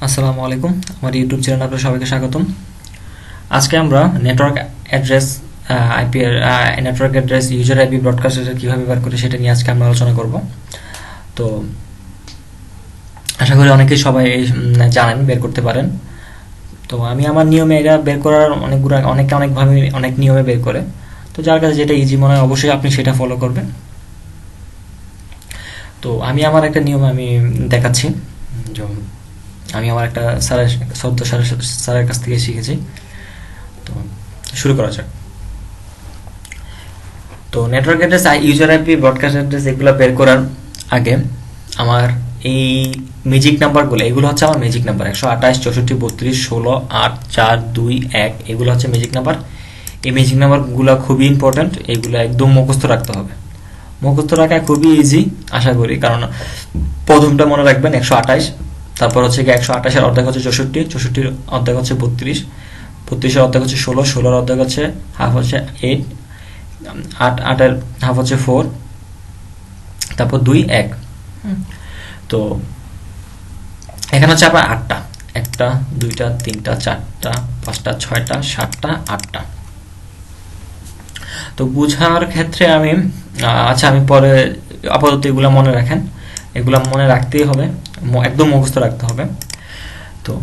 আসসালামু আলাইকুম, আমার ইউটিউব চ্যানেলে আপনাদের সবাইকে স্বাগতম। আজকে আমরা network address, IP network address, user IP, broadcast address কীভাবে বের করে সেটা নিয়ে আজকে আমরা আলোচনা করব। তো আশা করি অনেকেই সবাই জানেন, বের করতে পারেন। তো আমি আমার নিয়মে এটা বের করার অনেকে অনেকভাবে অনেক নিয়মে বের করে। তো যার কাছে যেটা ইজি মনে হয় অবশ্যই আপনি সেটা ফলো করবেন। তো আমি আমার একটা নিয়ম আমি দেখাচ্ছি। আমি আমার একটা স্যারের কাছ থেকে শিখেছি। তো শুরু করা যাক। তো network address, user IP, broadcast address এগুলো বের করার আগে আমার এই ম্যাজিক নাম্বারগুলো, এগুলো হচ্ছে আমার ম্যাজিক নাম্বার 128, 64, 32, 16, 8, 4, 2, 1, এগুলো হচ্ছে ম্যাজিক নাম্বার। এই ম্যাজিক নাম্বারগুলো খুবই ইম্পর্ট্যান্ট, এগুলো একদম মুখস্থ রাখতে হবে। মুখস্থ রাখা খুবই ইজি আশা করি, কারণ প্রথমটা মনে রাখবেন 128, তারপর হচ্ছে 128-এর অর্ধেক হচ্ছে 64, 64-র অর্ধেক হচ্ছে 32, 32-এর অর্ধেক হচ্ছে 16, 16-র অর্ধেক হচ্ছে হাফ হচ্ছে 8, 8-8-এর হাফ হচ্ছে 4, তারপর 2, 1। তো এখানে হচ্ছে আপনার 8টা, 1টা, 2টা, 3টা, 4টা, 5টা, 6টা, 7টা, 8টা। তো বুঝার ক্ষেত্রে আমি আচ্ছা, আমি পরে আপাতত এগুলো মনে রাখেন, এগুলো মনে রাখতেই হবে, একদম মুখস্থ রাখতে হবে। তো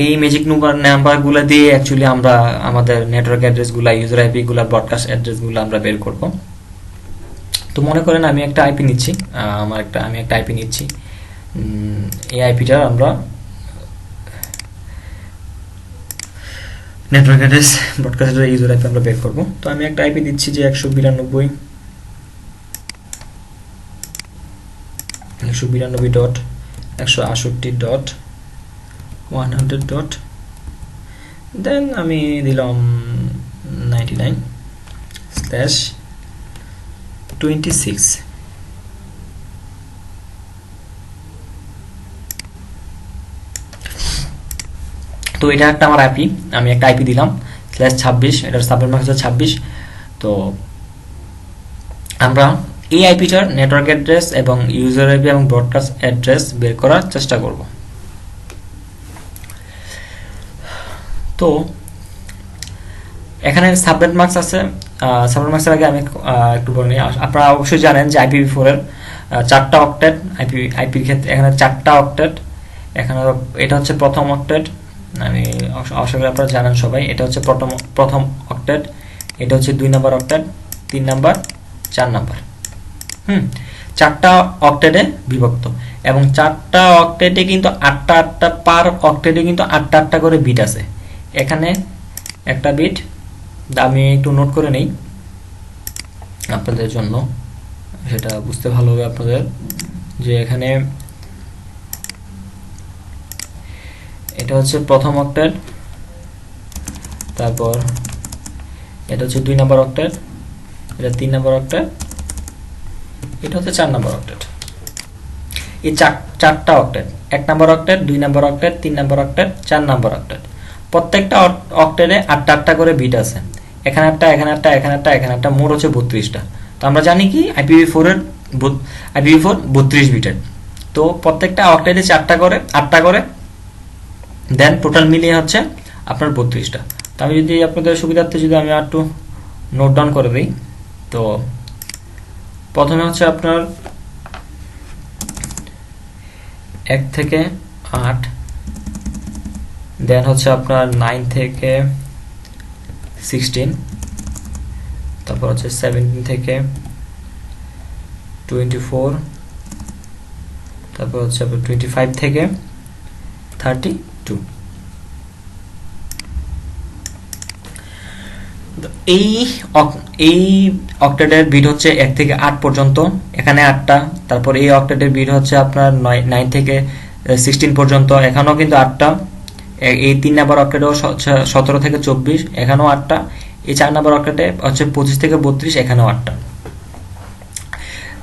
এই ম্যাজিক নাম্বারগুলো দিয়ে অ্যাকচুয়ালি আমরা আমাদের নেটওয়ার্ক অ্যাড্রেসগুলো, ইউজার আইপিগুলো, ব্রডকাস্ট অ্যাড্রেসগুলো আমরা বের করব। তো মনে করেন আমি একটা আইপি নিচ্ছি, আমি একটা আইপি নিচ্ছি। এই আইপিটার আমরা network address, broadcast address, user IP আমরা বের করব। তো আমি একটা আইপি দিচ্ছি যে 192.168.100. দেন আমি দিলাম 99/26। তো এটা একটা আমার আইপি, আমি একটা আইপি দিলাম /26, এটার সাবনেট মার্ক হচ্ছে 26। তো আমরা এই আইপিটার নেটওয়ার্ক অ্যাড্রেস এবং ইউজার আইপি এবং ব্রডকাস্ট অ্যাড্রেস বের করার চেষ্টা করব। তো এখানে সাবনেট মার্কস আছে। সাবনেট মার্কসের আগে আমি একটু বলে নিই। আপনারা অবশ্যই জানেন যে IPv4 এর 4টা অক্টেট, আইপির ক্ষেত্রে এখানে 4টা অক্টেট। এখানে এটা হচ্ছে প্রথম অক্টেট, আমি আশা করি আপনারা জানেন সবাই। এটা হচ্ছে প্রথম অক্টেট, এটা হচ্ছে 2 নাম্বার অক্টেট, 3 নাম্বার, 4 নাম্বার। 4টা অক্টেটে বিভক্ত, এবং 4টা অক্টেটে কিন্তু 8টা পার অক্টেটে কিন্তু 8টা করে বিট আছে। এখানে একটা বিট আমি একটু নোট করে নেই আপনাদের জন্য, সেটা বুঝতে ভালো হবে আপনাদের, যে এখানে এটা হচ্ছে প্রথম অক্টেট, তারপর এটা হচ্ছে 2 নাম্বার অক্টেট, এটা 3 নাম্বার অক্টেট, এটা হচ্ছে 4 নাম্বার অক্টেট। এই 4টা octet, 1 number octet, 2 number octet, 3 number octet, 4 number octet. প্রত্যেকটা অক্টেটে 8টা করে বিট আছে। এখানে একটা, এখানে একটা, এখানে একটা, এখানে একটা, মোট হচ্ছে 32টা। তো আমরা জানি কি IPv4 32 বিটের। তো প্রত্যেকটা অক্টেটে 8টা করে, দেন টোটাল মিলিয়ে হচ্ছে আপনার 32টা। তো আমি যদি আপনাদের সুবিধার্থে যদি আমি একটু নোট ডাউন করে দিই। তো প্রথমে হচ্ছে আপনার 1 থেকে 8, দেন হচ্ছে আপনার 9 থেকে 16, তারপর হচ্ছে 17 থেকে 24, তারপর হচ্ছে আপনার 25 থেকে 32। এই অক্টেটের বিট হচ্ছে 1 থেকে 8 পর্যন্ত, এখানে 8টা। তারপর এই অক্টেটের বিট হচ্ছে আপনার 9 থেকে 16 পর্যন্ত, এখানেও কিন্তু 8টা। এই 3 নাম্বার অক্টেটেও 17 থেকে 24, এখানেও 8টা। এই 4 নাম্বার অক্টেটে হচ্ছে 25 থেকে 32, এখানেও 8টা।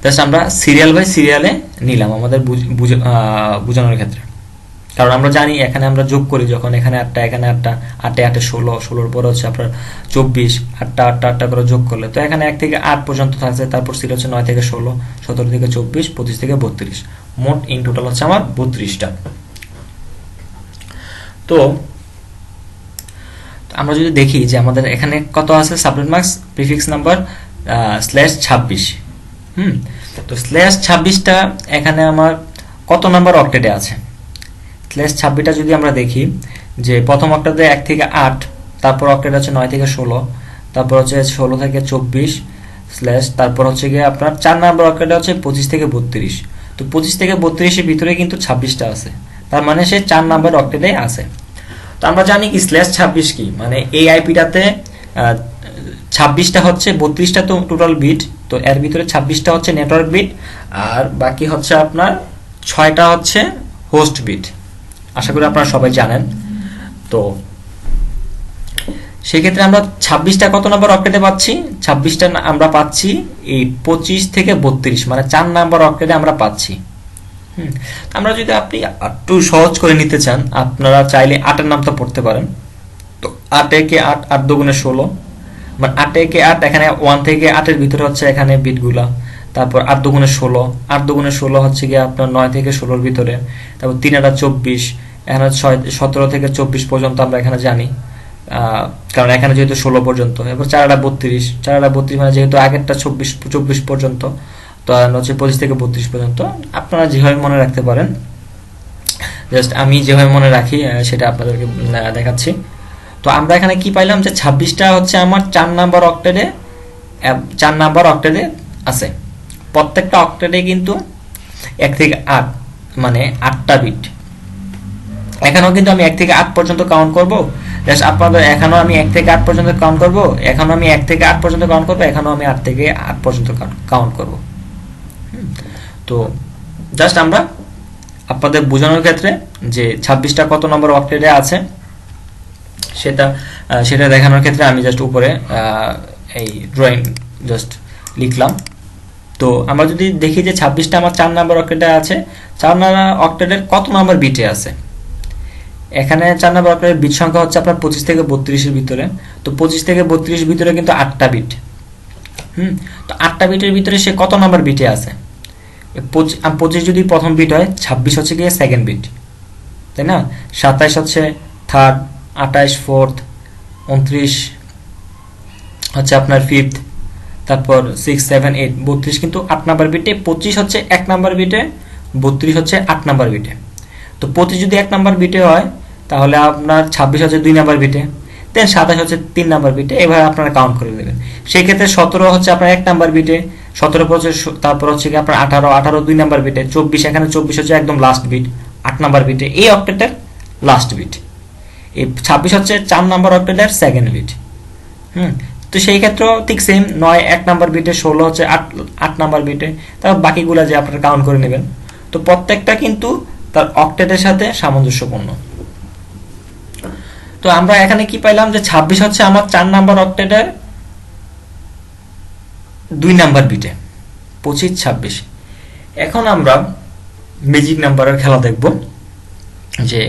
জাস্ট আমরা সিরিয়াল বাই সিরিয়ালে নিলাম আমাদের বোঝানোর ক্ষেত্রে, কারণ আমরা জানি এখানে আমরা যোগ করি যখন, এখানে 8টা, এখানে 8টা, 8 8 16, 16-র পরে হচ্ছে আপনার 24, 8টা 8টা 8টা করে যোগ করলে তো এখানে 1 থেকে 8 পর্যন্ত থাকছে। তারপর সিরিয়াল হচ্ছে 9 থেকে 16, 17 থেকে 24, 25 থেকে 32, মোট ইন টোটাল হচ্ছে আমার 32টা। তো আমরা যদি দেখি যে আমাদের এখানে কত আছে সাবনেট মাস্ক প্রিফিক্স নাম্বার /26। তো /26টা এখানে আমার কত নাম্বার অক্টেটে আছে? /26টা যদি আমরা দেখি যে প্রথম অক্টেটে 1 থেকে 8, তারপর অক্টেট আছে 9 থেকে 16, তারপর হচ্ছে 16 থেকে 24 স্ল্যাশ, তারপর হচ্ছে গিয়ে আপনার 4 নাম্বার অক্টেটে হচ্ছে 25 থেকে 32। তো 25 থেকে 32 এর ভিতরে কিন্তু 26টা আছে, তার মানে সে 4 নাম্বার অক্টেটে আছে। তো আমরা জানি কি /26 কি, মানে এই আইপিটাতে 26টা হচ্ছে 32টা তো টোটাল বিট, তো এর ভিতরে 26টা হচ্ছে নেটওয়ার্ক বিট, আর বাকি হচ্ছে আপনার 6টা হচ্ছে হোস্ট বিট। আশা করি আপনারা সবাই জানেন। তো সেক্ষেত্রে আমরা 26টা কত নাম্বার অক্টেটে পাচ্ছি? 26টা আমরা পাচ্ছি এই 25 থেকে 32, মানে 4 নাম্বার অক্টেটে আমরা পাচ্ছি। আমরা যদি আপনি একটু সহজ করে নিতে চান, আপনারা চাইলে 8 এর নামটা পড়তে পারেন। তো 8 একে 8, 8 দুগুণে 16, মানে 8 একে 8, এখানে 1 থেকে 8 এর ভিতরে হচ্ছে এখানে বিটগুলা। তারপর 8 দুগুণে 16, 8 দুগুণে 16 হচ্ছে গিয়ে আপনার 9 থেকে 16 এর ভিতরে। তারপর 3 আর 24, এখানে 17 থেকে 24 পর্যন্ত আমরা এখানে জানি, কারণ এখানে যেহেতু 16 পর্যন্ত। এবার 4 আর 32, 4 আর 32 মানে যেহেতু আগেরটা 24 পর্যন্ত, তো হচ্ছে 25 থেকে 32 পর্যন্ত। আপনারা যেভাবে মনে রাখতে পারেন, জাস্ট আমি যেভাবে মনে রাখি সেটা আপনাদেরকে দেখাচ্ছি। তো আমরা এখানে কি পাইলাম যে 26টা হচ্ছে আমার 4 নাম্বার অক্টেটে আছে। প্রত্যেকটা অক্টেটে কিন্তু 1 থেকে 8, মানে 8টা বিট। এখানেও কিন্তু আমি 1 থেকে 8 পর্যন্ত কাউন্ট করব। জাস্ট আপনাদের এখানেও আমি 1 থেকে 8 পর্যন্ত কাউন্ট করব, এখানেও আমি 1 থেকে 8 পর্যন্ত কাউন্ট করব, এখানেও আমি 8 থেকে 8 পর্যন্ত কাউন্ট করব। তো জাস্ট আমরা আপনাদের বোঝানোর ক্ষেত্রে যে 26টা কত নম্বর অক্টেটে আছে সেটা দেখানোর ক্ষেত্রে আমি জাস্ট উপরে এই ড্রয়িং জাস্ট লিখলাম। তো আমরা যদি দেখি যে 26টা আমার 4 নাম্বার অক্টেটে আছে, 4 নাম্বার অক্টেটের কত নাম্বার বিটে আছে? এখানে 4 নাম্বার অক্টেটের বিট সংখ্যা হচ্ছে আপনার 25 থেকে 32 এর ভিতরে। তো 25 থেকে 32 ভিতরে কিন্তু 8টা বিট। তো 8টা বিটের ভিতরে সে কত নাম্বার বিটে আছে? 25 যদি প্রথম বিট হয়, 26 হচ্ছে গিয়ে সেকেন্ড বিট, তাই না? 27 হচ্ছে থার্ড, 28 ফোর্থ, 29 হচ্ছে আপনার ফিফথ, তারপর 6 7 8 32 কিন্তু 8 নাম্বার বিটে, 25 হচ্ছে 1 নাম্বার বিটে, 32 হচ্ছে 8 নাম্বার বিটে। তো 25 যদি 1 নাম্বার বিটে হয়, তাহলে আপনার 26 হচ্ছে 2 নাম্বার বিটে, দেন 27 হচ্ছে 3 নাম্বার বিটে। এভাবে আপনারা কাউন্ট করে নেবেন। সেই ক্ষেত্রে 17 হচ্ছে আপনার 1 নাম্বার বিটে, 17 হচ্ছে, তারপর হচ্ছে কি আপনার 18 2 নাম্বার বিটে, 24 এখানে 24 হচ্ছে একদম লাস্ট বিট 8 নাম্বার বিটে, এই অক্টেটের লাস্ট বিট। এই 26 হচ্ছে 4 নাম্বার অক্টেটের সেকেন্ড বিট। তো সেই ক্ষেত্রেও ঠিক সেম, 9 1 নাম্বার বিটে, 16 হচ্ছে 8 নাম্বার বিটে, তারপর বাকিগুলো যে আপনারা কাউন্ট করে নেবেন। তো প্রত্যেকটা কিন্তু তার অক্টেটের সাথে সামঞ্জস্যপূর্ণ। তো আমরা এখানে কি পাইলাম যে 26 হচ্ছে আমার 4 নাম্বার অক্টেটের 2 নাম্বার বিটে, 25 26। এখন আমরা ম্যাজিক নাম্বারের খেলা দেখব। যে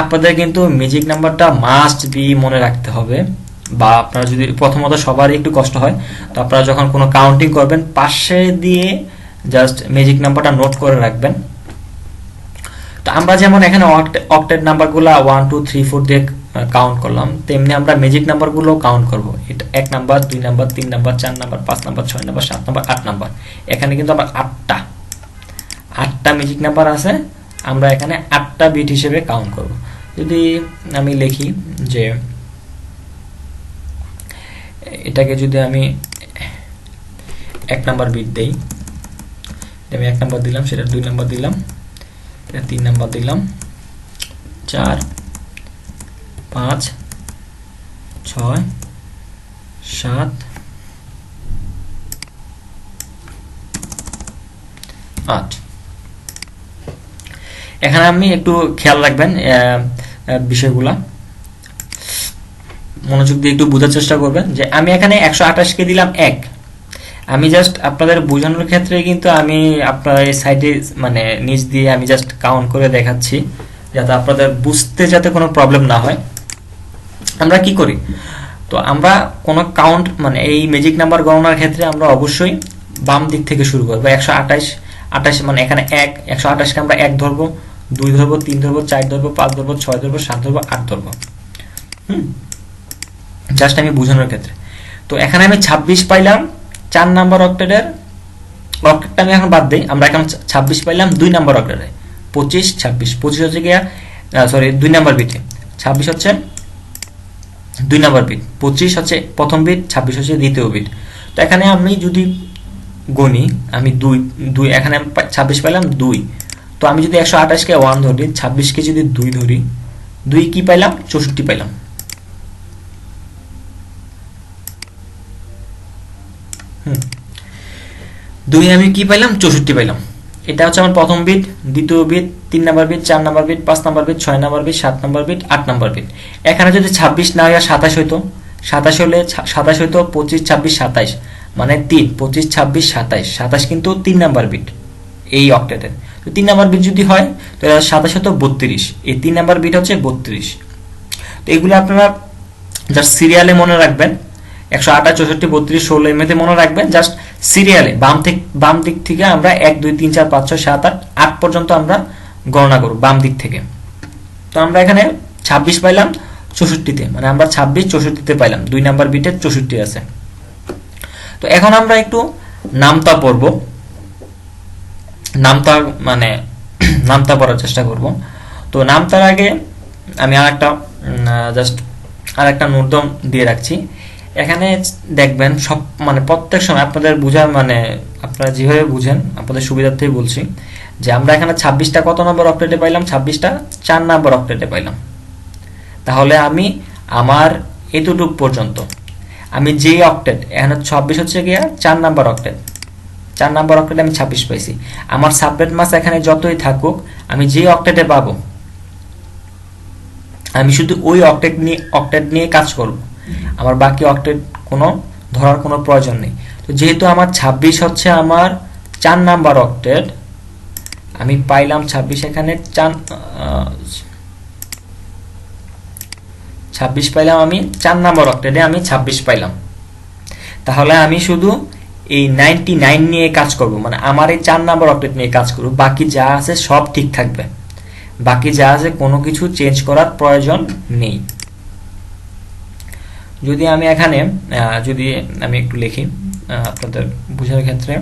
আপনাদের কিন্তু ম্যাজিক নাম্বারটা মাস্ট বি মনে রাখতে হবে, বা আপনারা যদি প্রথমত সবারই একটু কষ্ট হয়, তো আপনারা যখন কোনো কাউন্টিং করবেন পাশে দিয়ে জাস্ট ম্যাজিক নাম্বারটা নোট করে রাখবেন। তো আমরা যেমন এখানে অক্টেট নাম্বারগুলো 1 2 3 4 দিয়ে কাউন্ট করলাম, তেমনি আমরা ম্যাজিক নাম্বারগুলো কাউন্ট করব। এটা 1 number, 2 number, 3 number, 4 number, 5 number, 6 number, 7 number, 8 number. এখানে কিন্তু আবার 8টা ম্যাজিক নাম্বার আছে, আমরা এখানে 8টা বিট হিসেবে কাউন্ট করব। যদি আমি লিখি যে এটাকে যদি আমি 1 নাম্বার বিট দেই, আমি 1 নাম্বার দিলাম, সেটা 2 নাম্বার দিলাম, এটা 3 নাম্বার দিলাম, 4 5 6 7 8। এখানে আপনি একটু খেয়াল রাখবেন বিষয়গুলা, মনোযোগ দিয়ে একটু বোঝার চেষ্টা করবেন। যে আমি এখানে 128 কে দিলাম 1, আমি জাস্ট আপনাদের বোঝানোর ক্ষেত্রে কিন্তু আমি আপনার এই সাইডে মানে নিচ দিয়ে আমি জাস্ট কাউন্ট করে দেখাচ্ছি, যাতে আপনাদের বুঝতে যাতে কোনো প্রবলেম না হয়। আমরা কি করি, তো আমরা কোনো কাউন্ট মানে এই ম্যাজিক নাম্বার গণনার ক্ষেত্রে আমরা অবশ্যই বাম দিক থেকে শুরু করবো। 128 মানে এখানে 1, 128 কে আমরা 1 ধরবো, 2 ধরবো, 3 ধরবো, 4 ধরবো, 5 ধরবো, 6 ধরবো, 7 ধরবো, 8 ধরবো। জাস্ট আমি বোঝানোর ক্ষেত্রে। তো এখানে আমি 26 পাইলাম 4 নাম্বার অক্টেটের, অক্টেটটা আমি এখন বাদ দিই, আমরা এখন 26 পাইলাম 2 নাম্বার অক্টেটে। 25 26, 25 হচ্ছে গিয়া সরি 2 নাম্বার বিটে, 26 হচ্ছে 2 নাম্বার বিট, 25 হচ্ছে প্রথম বিট, 26 হচ্ছে দ্বিতীয় বিট। তো এখানে আমি যদি গণি, আমি 2 এখানে 26 পাইলাম 2, তো আমি যদি 128 কে 1 ধরি, 26 কে যদি 2 ধরি, 2 কি পাইলাম 64 পাইলাম। দুই আমি কি পাইলাম 64 পাইলাম। এটা হচ্ছে আমার প্রথম বিট, দ্বিতীয় bit, 3 number bit, 4 number bit, 5 number bit, 6 number bit, 7 number bit, 8 number bit. এখানে যদি 26 না হইয়া 27 হইতো, 27 হলে 27 হইতো 25 26 27, মানে 3 25 26 27, 27 কিন্তু 3 নাম্বার বিট এই অক্টেটের। তো 3 নাম্বার বিট যদি হয় তাহলে 27 হতো 32, এই 3 নাম্বার বিট হচ্ছে 32। তো এগুলো আপনারা জাস্ট সিরিয়ালে মনে রাখবেন, 128 64 32 16 এমনিতে মনে রাখবেন, জাস্ট সিরিয়ালে বাম দিক থেকে আমরা 1 2 3 4 5 6 7 8 8 পর্যন্ত আমরা গণনা করব বাম দিক থেকে। তো আমরা এখানে 26 পাইলাম 64 তে, মানে আমরা 26 64 তে পাইলাম, 2 নাম্বার বিটে 64 আছে। তো এখন আমরা একটু নামতা পড়ব, নামতা মানে নামতা পড়ার চেষ্টা করব। তো নামতার আগে আমি আরেকটা নোটদম দিয়ে রাখছি। এখানে দেখবেন সব মানে প্রত্যেক সময় আপনাদের বোঝার মানে আপনারা যেভাবে বুঝেন আপনাদের সুবিধার্থেই বলছি যে আমরা এখানে 26টা কত নম্বর অক্টেটে পাইলাম, 26টা 4 নাম্বার অক্টেটে পাইলাম। তাহলে আমি আমার এতটুক পর্যন্ত আমি যে অক্টেট, এখানে 26 হচ্ছে গিয়া 4 নাম্বার অক্টেট, 4 নাম্বার অক্টেটে আমি 26 পাইছি। আমার সাবনেট মাস এখানে যতই থাকুক, আমি যে অক্টেটে পাবো আমি শুধু ওই অক্টেট নিয়ে কাজ করব, আমার বাকি অক্টেট কোনো ধরার কোনো প্রয়োজন নেই। তো যেহেতু আমার 26 হচ্ছে আমার 4 নাম্বার অক্টেট, আমি পাইলাম 26 এখানে 26 পাইলাম আমি 4 নাম্বার অক্টেটে আমি 26 পাইলাম। তাহলে আমি শুধু এই 99 নিয়ে কাজ করব, মানে আমার এই 4 নাম্বার অক্টেট নিয়ে কাজ করব, বাকি যা আছে সব ঠিক থাকবে, বাকি যা আছে কোনো কিছু চেঞ্জ করার প্রয়োজন নেই। যদি আমি এখানে যদি আমি একটু লিখি আপনাদের বোঝার ক্ষেত্রে,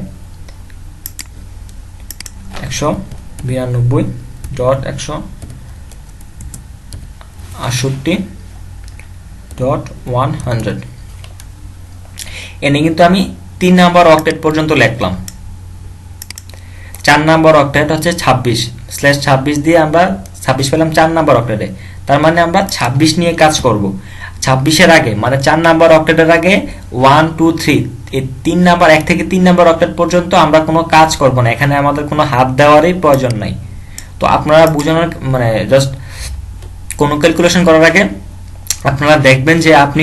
192.168.100 এনে কিন্তু আমি 3 নাম্বার অক্টেট পর্যন্ত লিখলাম। 4 নাম্বার অক্টেট হচ্ছে 26/26 দিয়ে আমরা 26 পেলাম 4 নাম্বার অক্টেটে, তার মানে আমরা 26 নিয়ে কাজ করব। 26 এর আগে মানে 4 নাম্বার অক্টেটের আগে 1 2 3 এই 3 নাম্বার 1 থেকে 3 নাম্বার অক্টেট পর্যন্ত আমরা কোনো কাজ করব না, এখানে আমাদের কোনো হাত দেওয়ারই প্রয়োজন নাই। তো আপনারা বুঝানোর মানে জাস্ট কোনো ক্যালকুলেশন করার আগে আপনারা দেখবেন যে আপনি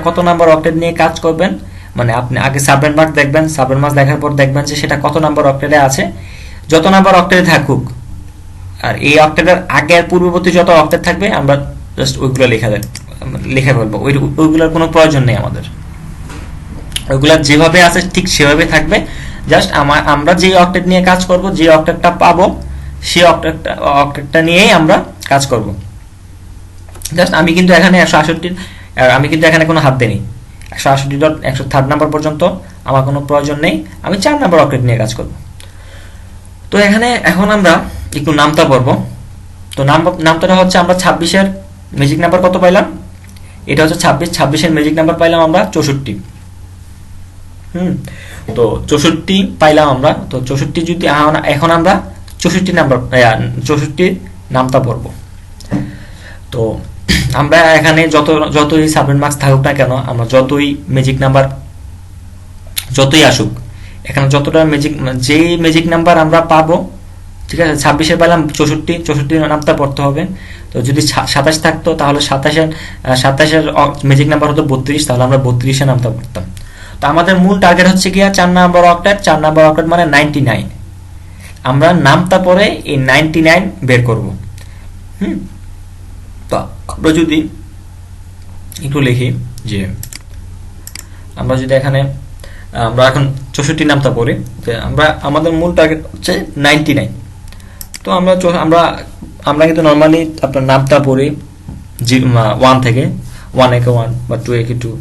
কত নাম্বার অক্টেট নিয়ে কাজ করবেন, মানে আপনি আগে সাবনেট মার্ক দেখবেন, সাবনেট মার্ক দেখার পর দেখবেন যে সেটা কত নাম্বার অক্টেটে আছে, যত নাম্বার অক্টেটে থাকুক, আর এই অক্টেটের আগের পূর্ববর্তী যত অক্টেট থাকবে আমরা জাস্ট ওইগুলো লিখে ফেলবো, ওইগুলোর কোনো প্রয়োজন নেই আমাদের, ওইগুলো যেভাবে আছে ঠিক সেভাবে থাকবে। জাস্ট আমরা যে অক্টেট নিয়ে কাজ করব, যে অক্টেটটা পাবো সেই অক্টেটটা নিয়েই আমরা কাজ করব। জাস্ট আমি কিন্তু এখানে 168 আমি কিন্তু এখানে কোনো হাত দেইনি, 168.103 নাম্বার পর্যন্ত আমার কোনো প্রয়োজন নেই, আমি 4 নাম্বার অক্টেট নিয়ে কাজ করব। তো এখন আমরা একটু নামতা পড়ব। তো নামতাটা হচ্ছে আমরা 26 এর ম্যাজিক নাম্বার কত পাইলাম, এটা হচ্ছে 26 এর ম্যাজিক নাম্বার পাইলাম আমরা 64। তো 64 পাইলাম আমরা। তো 64 যদি এখন আমরা 64 নামতা পড়ব। তো আমরা এখানে যতই সাবনেট মার্কস থাকুক না কেন, আমরা যতই ম্যাজিক নাম্বার যতই আসুক, এখানে যতটা যে ম্যাজিক নাম্বার আমরা পাবো, ঠিক আছে, 26 এর পেলাম 64 নামটা পড়তে হবে। তো যদি 27 থাকতো তাহলে 27 ম্যাজিক নাম্বার হতো 32, তাহলে আমরা 32 এর নামটা পড়তাম। তো আমাদের মূল টার্গেট হচ্ছে গিয়া 4 নাম্বার অক্টেট, 4 নাম্বার অক্টেট মানে 99, আমরা নামটা পরে এই 99 বের করব। তো আমরা যদি একটু লিখি যে আমরা যদি এখানে আমরা এখন 64 নামটা পড়ি, যে আমাদের মূল টার্গেট হচ্ছে 99। তো আমরা আমরা আমরা কিন্তু নর্মালি আপনার নামটা পড়ি 1 থেকে 1 একে 1 বা 2 একে 2।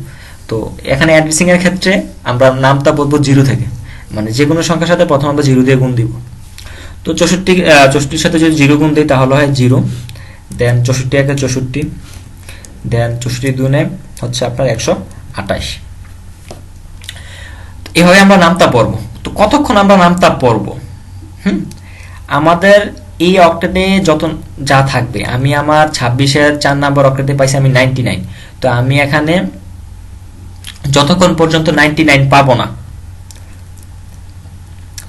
তো এখানে অ্যাড্রেসিং এর ক্ষেত্রে আমরা নামটা বলবো 0 থেকে, মানে যে কোনো সংখ্যার সাথে প্রথম আমরা 0 দিয়ে গুণ দিব। তো 64 সাথে যদি 0 গুণ দিই তাহলে হয় 0, দেন 64 একে 64, দেন 64 দুনে হচ্ছে আপনার 128। এভাবে আমরা নামতা পড়ব। তো কতক্ষণ আমরা নামতা পড়ব? আমাদের এই অক্টেটে যত যা থাকবে, আমি আমার 26-এর 4 নাম্বার অক্টেটে পাইছি আমি 99। তো আমি এখানে যতক্ষণ পর্যন্ত 99 পাবো না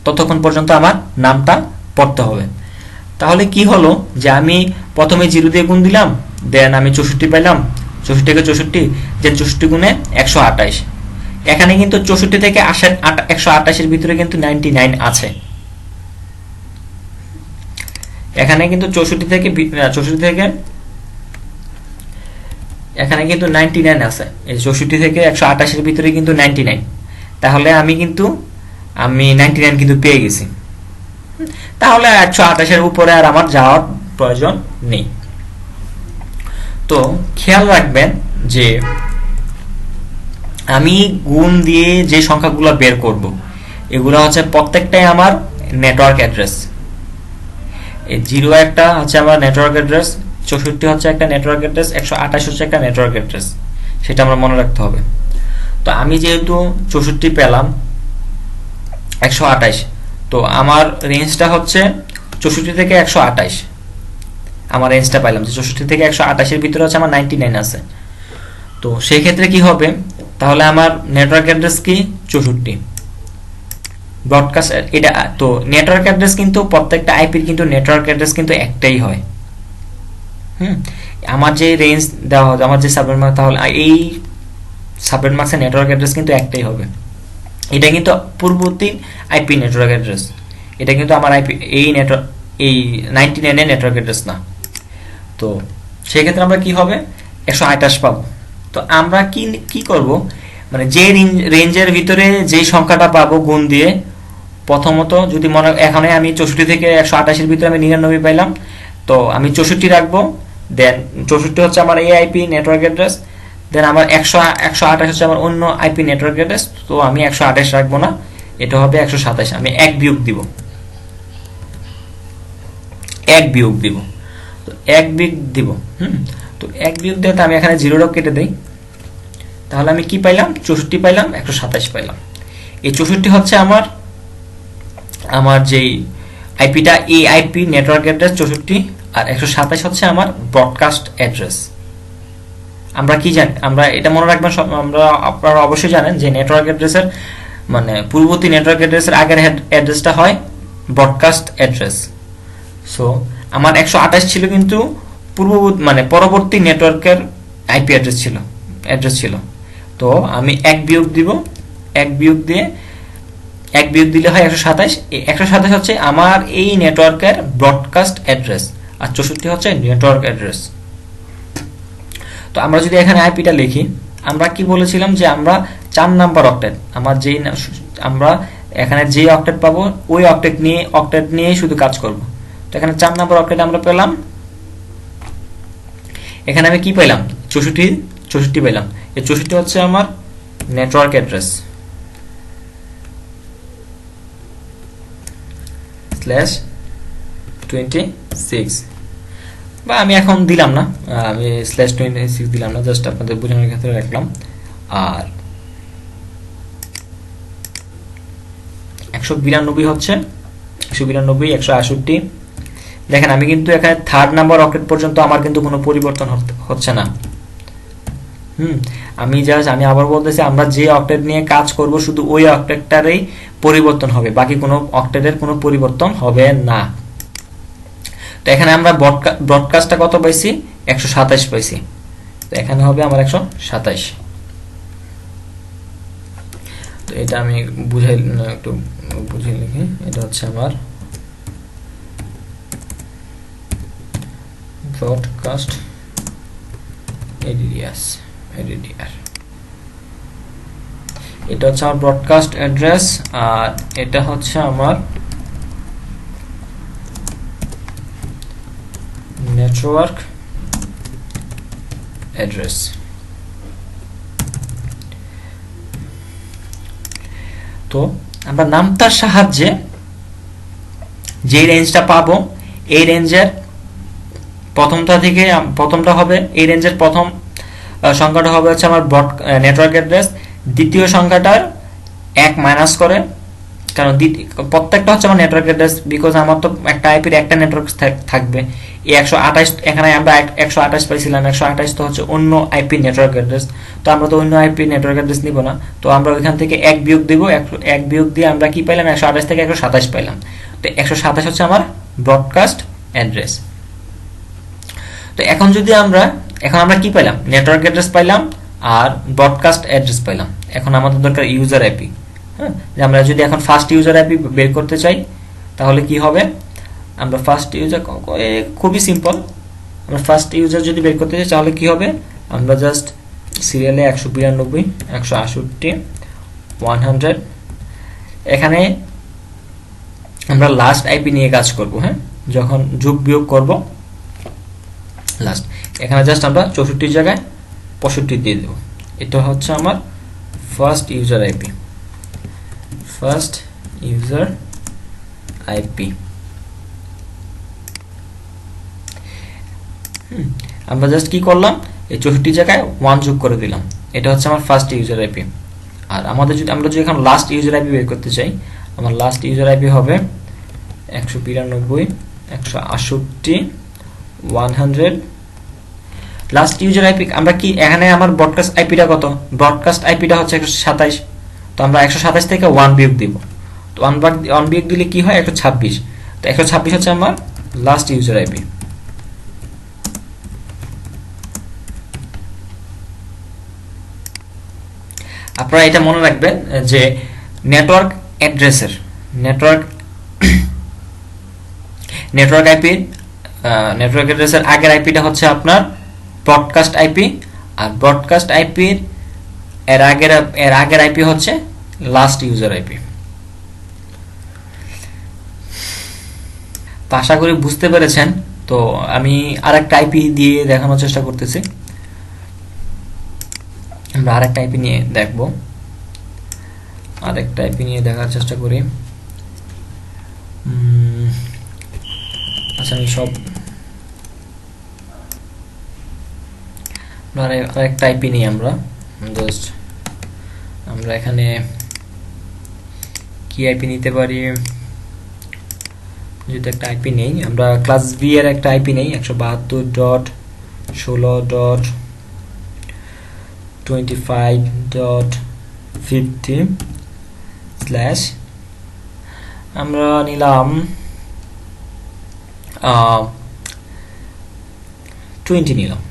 ততক্ষণ পর্যন্ত আমার নামটা পড়তে হবে। তাহলে কি হলো যে আমি প্রথমে 0 দিয়ে গুণ দিলাম, দেন আমি 64 পাইলাম, 64 থেকে 64, দেন 64 গুণে 128। এখানে কিন্তু 64 থেকে 128 এর ভিতরে কিন্তু 99 আছে। এখানে কিন্তু 64 থেকে এখানে কিন্তু 99 আছে। এই 64 থেকে 128 এর ভিতরে কিন্তু 99। তাহলে আমি 99 কিন্তু পেয়ে গেছি। তাহলে 128 এর উপরে আর আমার যাওয়ার প্রয়োজন নেই। তো খেয়াল রাখবেন যে আমি গুণ দিয়ে যে সংখ্যাগুলো বের করব এগুলো হচ্ছে প্রত্যেকটাই আমার নেটওয়ার্ক অ্যাড্রেস। এই 0 একটা হচ্ছে আমার নেটওয়ার্ক অ্যাড্রেস, 64 হচ্ছে একটা নেটওয়ার্ক অ্যাড্রেস, 128 হচ্ছে একটা নেটওয়ার্ক অ্যাড্রেস। সেটা আমরা মনে রাখতে হবে। তো আমি যেহেতু 64 পেলাম, 128, তো আমার রেঞ্জটা হচ্ছে 64 থেকে 128। আমার রেঞ্জটা পাইলাম যে 64 থেকে 128 এর ভিতরে হচ্ছে আমার 99 আছে। তো সেই ক্ষেত্রে কি হবে? তাহলে আমার নেটওয়ার্ক অ্যাড্রেস কি 64 ব্রডকাস্ট এটা। তো নেটওয়ার্ক অ্যাড্রেস কিন্তু প্রত্যেকটা আইপির কিন্তু নেটওয়ার্ক অ্যাড্রেস কিন্তু একটাই হয়। আমার যে রেঞ্জ দেওয়া হবে, আমার যে সাবনেট মার্ক, তাহলে এই সাবনেট মার্কসের নেটওয়ার্ক অ্যাড্রেস কিন্তু একটাই হবে। এটা কিন্তু পূর্ববর্তী আইপি নেটওয়ার্ক অ্যাড্রেস। এটা কিন্তু আমার আইপি এই 99 এর নেটওয়ার্ক অ্যাড্রেস না। তো সেই ক্ষেত্রে আমরা কি হবে? 128 পাবো। তো আমরা কি করব, মানে যে রেঞ্জের ভিতরে যে সংখ্যাটা পাবো গুণ দিয়ে, প্রথমত যদি এখানে আমি 64 থেকে 128 এর ভিতরে আমি 99 পাইলাম, তো আমি 64 রাখবো। দেন 64 হচ্ছে আমার এই আইপি নেটওয়ার্ক অ্যাড্রেস, দেন আমার 128 হচ্ছে আমার অন্য আইপি নেটওয়ার্ক অ্যাড্রেস। তো আমি 128 রাখবো না, এটা হবে 127। আমি 1 বিয়োগ দিব, তো 1 বিয়োগ দিব। তো 1 বিয়োগ দিয়ে আমি এখানে 0 কেটে দেই। তাহলে আমি কি পাইলাম? 64 পাইলাম, 127 পাইলাম। এই 64 হচ্ছে আমার যেই আইপিটা, এই আইপি নেটওয়ার্ক অ্যাড্রেস 64, আর 127 হচ্ছে আমার ব্রডকাস্ট অ্যাড্রেস। আমরা কি জানি? আমরা এটা মনে রাখবেন, আপনারা অবশ্যই জানেন যে নেটওয়ার্ক অ্যাড্রেসের মানে পূর্ববর্তী নেটওয়ার্ক অ্যাড্রেসের আগের অ্যাড্রেসটা হয় ব্রডকাস্ট অ্যাড্রেস। সো আমার 128 ছিল কিন্তু পরবর্তী নেটওয়ার্কের আইপি অ্যাড্রেস ছিল। তো আমি 1 বিয়োগ দিব, 1 বিয়োগ দিলে হয় 127। এই 127 হচ্ছে আমার এই নেটওয়ার্কের ব্রডকাস্ট অ্যাড্রেস, আর 64 হচ্ছে নেটওয়ার্ক অ্যাড্রেস। তো আমরা যদি এখানে আইপিটা লিখি, আমরা কি বলেছিলাম যে আমরা 4 নাম্বার অক্টেট, আমরা এখানে যে অক্টেট পাবো ওই অক্টেট নিয়ে শুধু কাজ করব। তো এখানে 4 নাম্বার অক্টেট আমরা পেলাম। এখানে আমি কি পেলাম? 64 পেলাম। এই 64 হচ্ছে আমার নেটওয়ার্ক অ্যাড্রেস /26, বা আমি এখন দিলাম না, আমি /26 দিলাম না, জাস্ট আপনাদের বোঝানোর ক্ষেত্রে রাখলাম। আর 192 হচ্ছে 192, 168। দেখেন আমি কিন্তু এখানে 3rd নাম্বার অক্টেট পর্যন্ত আমার কিন্তু কোনো পরিবর্তন হচ্ছে না। আমি আবার বলতেছি, আমরা যে অক্টেট নিয়ে কাজ করব শুধু ওই অক্টেটটারই পরিবর্তন হবে, বাকি কোনো অক্টেটের কোনো পরিবর্তন হবে না। তো এখানে আমরা ব্রডকাস্টটা কত পাইছি? 127 পাইছি। তো এখানে হবে আমার 127। তো এটা আমি একটু বুঝিয়ে লিখি। এটা হচ্ছে আমার ব্রডকাস্ট এডিডিআর। এটা হচ্ছে আমার ব্রডকাস্ট অ্যাড্রেস, আর এটা হচ্ছে আমার নেটওয়ার্ক অ্যাড্রেস। তো আমরা নামটার সাহায্যে যে রেঞ্জটা পাবো, এই রেঞ্জের প্রথমটা হবে, এই রেঞ্জের প্রথম সংখ্যাটা হবে হচ্ছে আমার নেটওয়ার্ক অ্যাড্রেস, দ্বিতীয় সংখ্যাটার 1 মাইনাস করে, কারণ প্রত্যেকটা হচ্ছে আমার নেটওয়ার্ক অ্যাড্রেস, বিকজ আমার তো একটা আইপির একটা নেটওয়ার্ক থাকবে। এই 128, এখানে আমরা 128 পাইছিলাম, 128 তো হচ্ছে অন্য আইপি নেটওয়ার্ক অ্যাড্রেস, তো আমরা তো অন্য আইপি নেটওয়ার্ক অ্যাড্রেস নিব না, তো আমরা ওইখান থেকে 1 বিয়োগ দিব, 1 বিয়োগ দিয়ে আমরা কি পাইলাম, 128 থেকে 127 পাইলাম। তো 127 হচ্ছে আমার ব্রডকাস্ট অ্যাড্রেস। তো এখন আমরা কি পাইলাম, নেটওয়ার্ক অ্যাড্রেস পাইলাম আর ব্রডকাস্ট অ্যাড্রেস পাইলাম। এখন আমাদের দরকার ইউজার আইপি। হ্যাঁ, আমরা যদি এখন ফার্স্ট ইউজার আইপি বের করতে চাই তাহলে কি হবে, আমরা ফার্স্ট ইউজার, খুবই সিম্পল, আমরা ফার্স্ট ইউজার যদি বের করতে চাই তাহলে কি হবে, আমরা জাস্ট সিরিয়ালে 192 168 100, এখানে আমরা লাস্ট আইপি নিয়ে কাজ করব। হ্যাঁ, যখন যোগ বিয়োগ করব লাস্ট, এখানে জাস্ট আমরা 64 জায়গায় 65 দিয়ে দেব। এটা হচ্ছে আমার first user IP, first user IP. আমরা জাস্ট কি করলাম, এই 64 জায়গায় 1 যোগ করে দিলাম, এটা হচ্ছে আমার ফার্স্ট ইউজার আইপি। আর আমরা যদি এখন লাস্ট ইউজার আইপি বের করতে চাই, আমার লাস্ট ইউজার আইপি হবে 192 168 100। লাস্ট ইউজার আইপি আমরা কি, এখানে আমার ব্রডকাস্ট আইপিটা কত, ব্রডকাস্ট আইপিটা হচ্ছে 127, তো আমরা 127 থেকে 1 বিয়োগ দিব, তো 1 বিয়োগ দিলে কি হয়, 126, তো 126 হচ্ছে আমার লাস্ট ইউজার আইপি। আপনারা এটা মনে রাখবেন যে নেটওয়ার্ক অ্যাড্রেসের নেটওয়ার্ক অ্যাড্রেসের আগের আইপিটা হচ্ছে আপনার ব্রডকাস্ট আইপি, আর ব্রডকাস্ট আইপির এর আগের আইপি হচ্ছে লাস্ট ইউজার আইপি। তো আশা করি বুঝতে পেরেছেন। তো আমি আরেকটা আইপি দিয়ে দেখানোর চেষ্টা করতেছি, আমরা আরেকটা আইপি নিয়ে দেখব, আরেকটা আইপি নিয়ে দেখার চেষ্টা করি। আচ্ছা, আমি সব আরেকটা আইপি নিই, আমরা এখানে কি আইপি নিতে পারি, যদি একটা আইপি নেই, আমরা ক্লাস বি এর একটা আইপি নেই, 172.16.25.50/ আমরা নিলাম 20 নিলাম।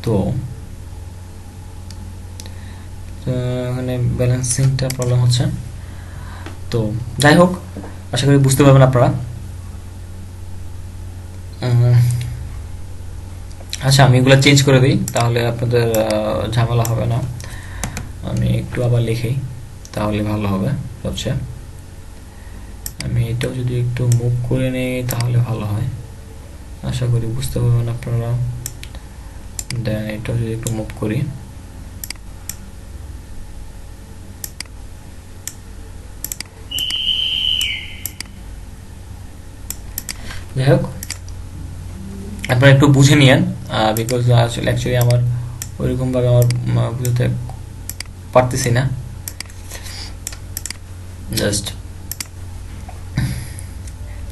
তো এখানে ব্যালেন্সিংটা প্রবলেম হচ্ছে, তো যাই হোক, আশা করি বুঝতে পারবেন আপনারা। আচ্ছা, আমি এগুলো চেঞ্জ করে দিই, তাহলে আপনাদের ঝামেলা হবে না। আমি একটু আবার লিখি, তাহলে ভালো হবে সবচেয়ে। আমি এটাও যদি একটু মুভ করে নেই তাহলে ভালো হয়, আশা করি বুঝতে পারবেন আপনারা। দেন এটাও যদি একটু মুভ করি, যাই হোক, আপনারা একটু বুঝে নিয়েন, বিকজ আসলে অ্যাকচুয়ালি আমার ওইরকমভাবে আমার বুঝতে পারতেছি না, জাস্ট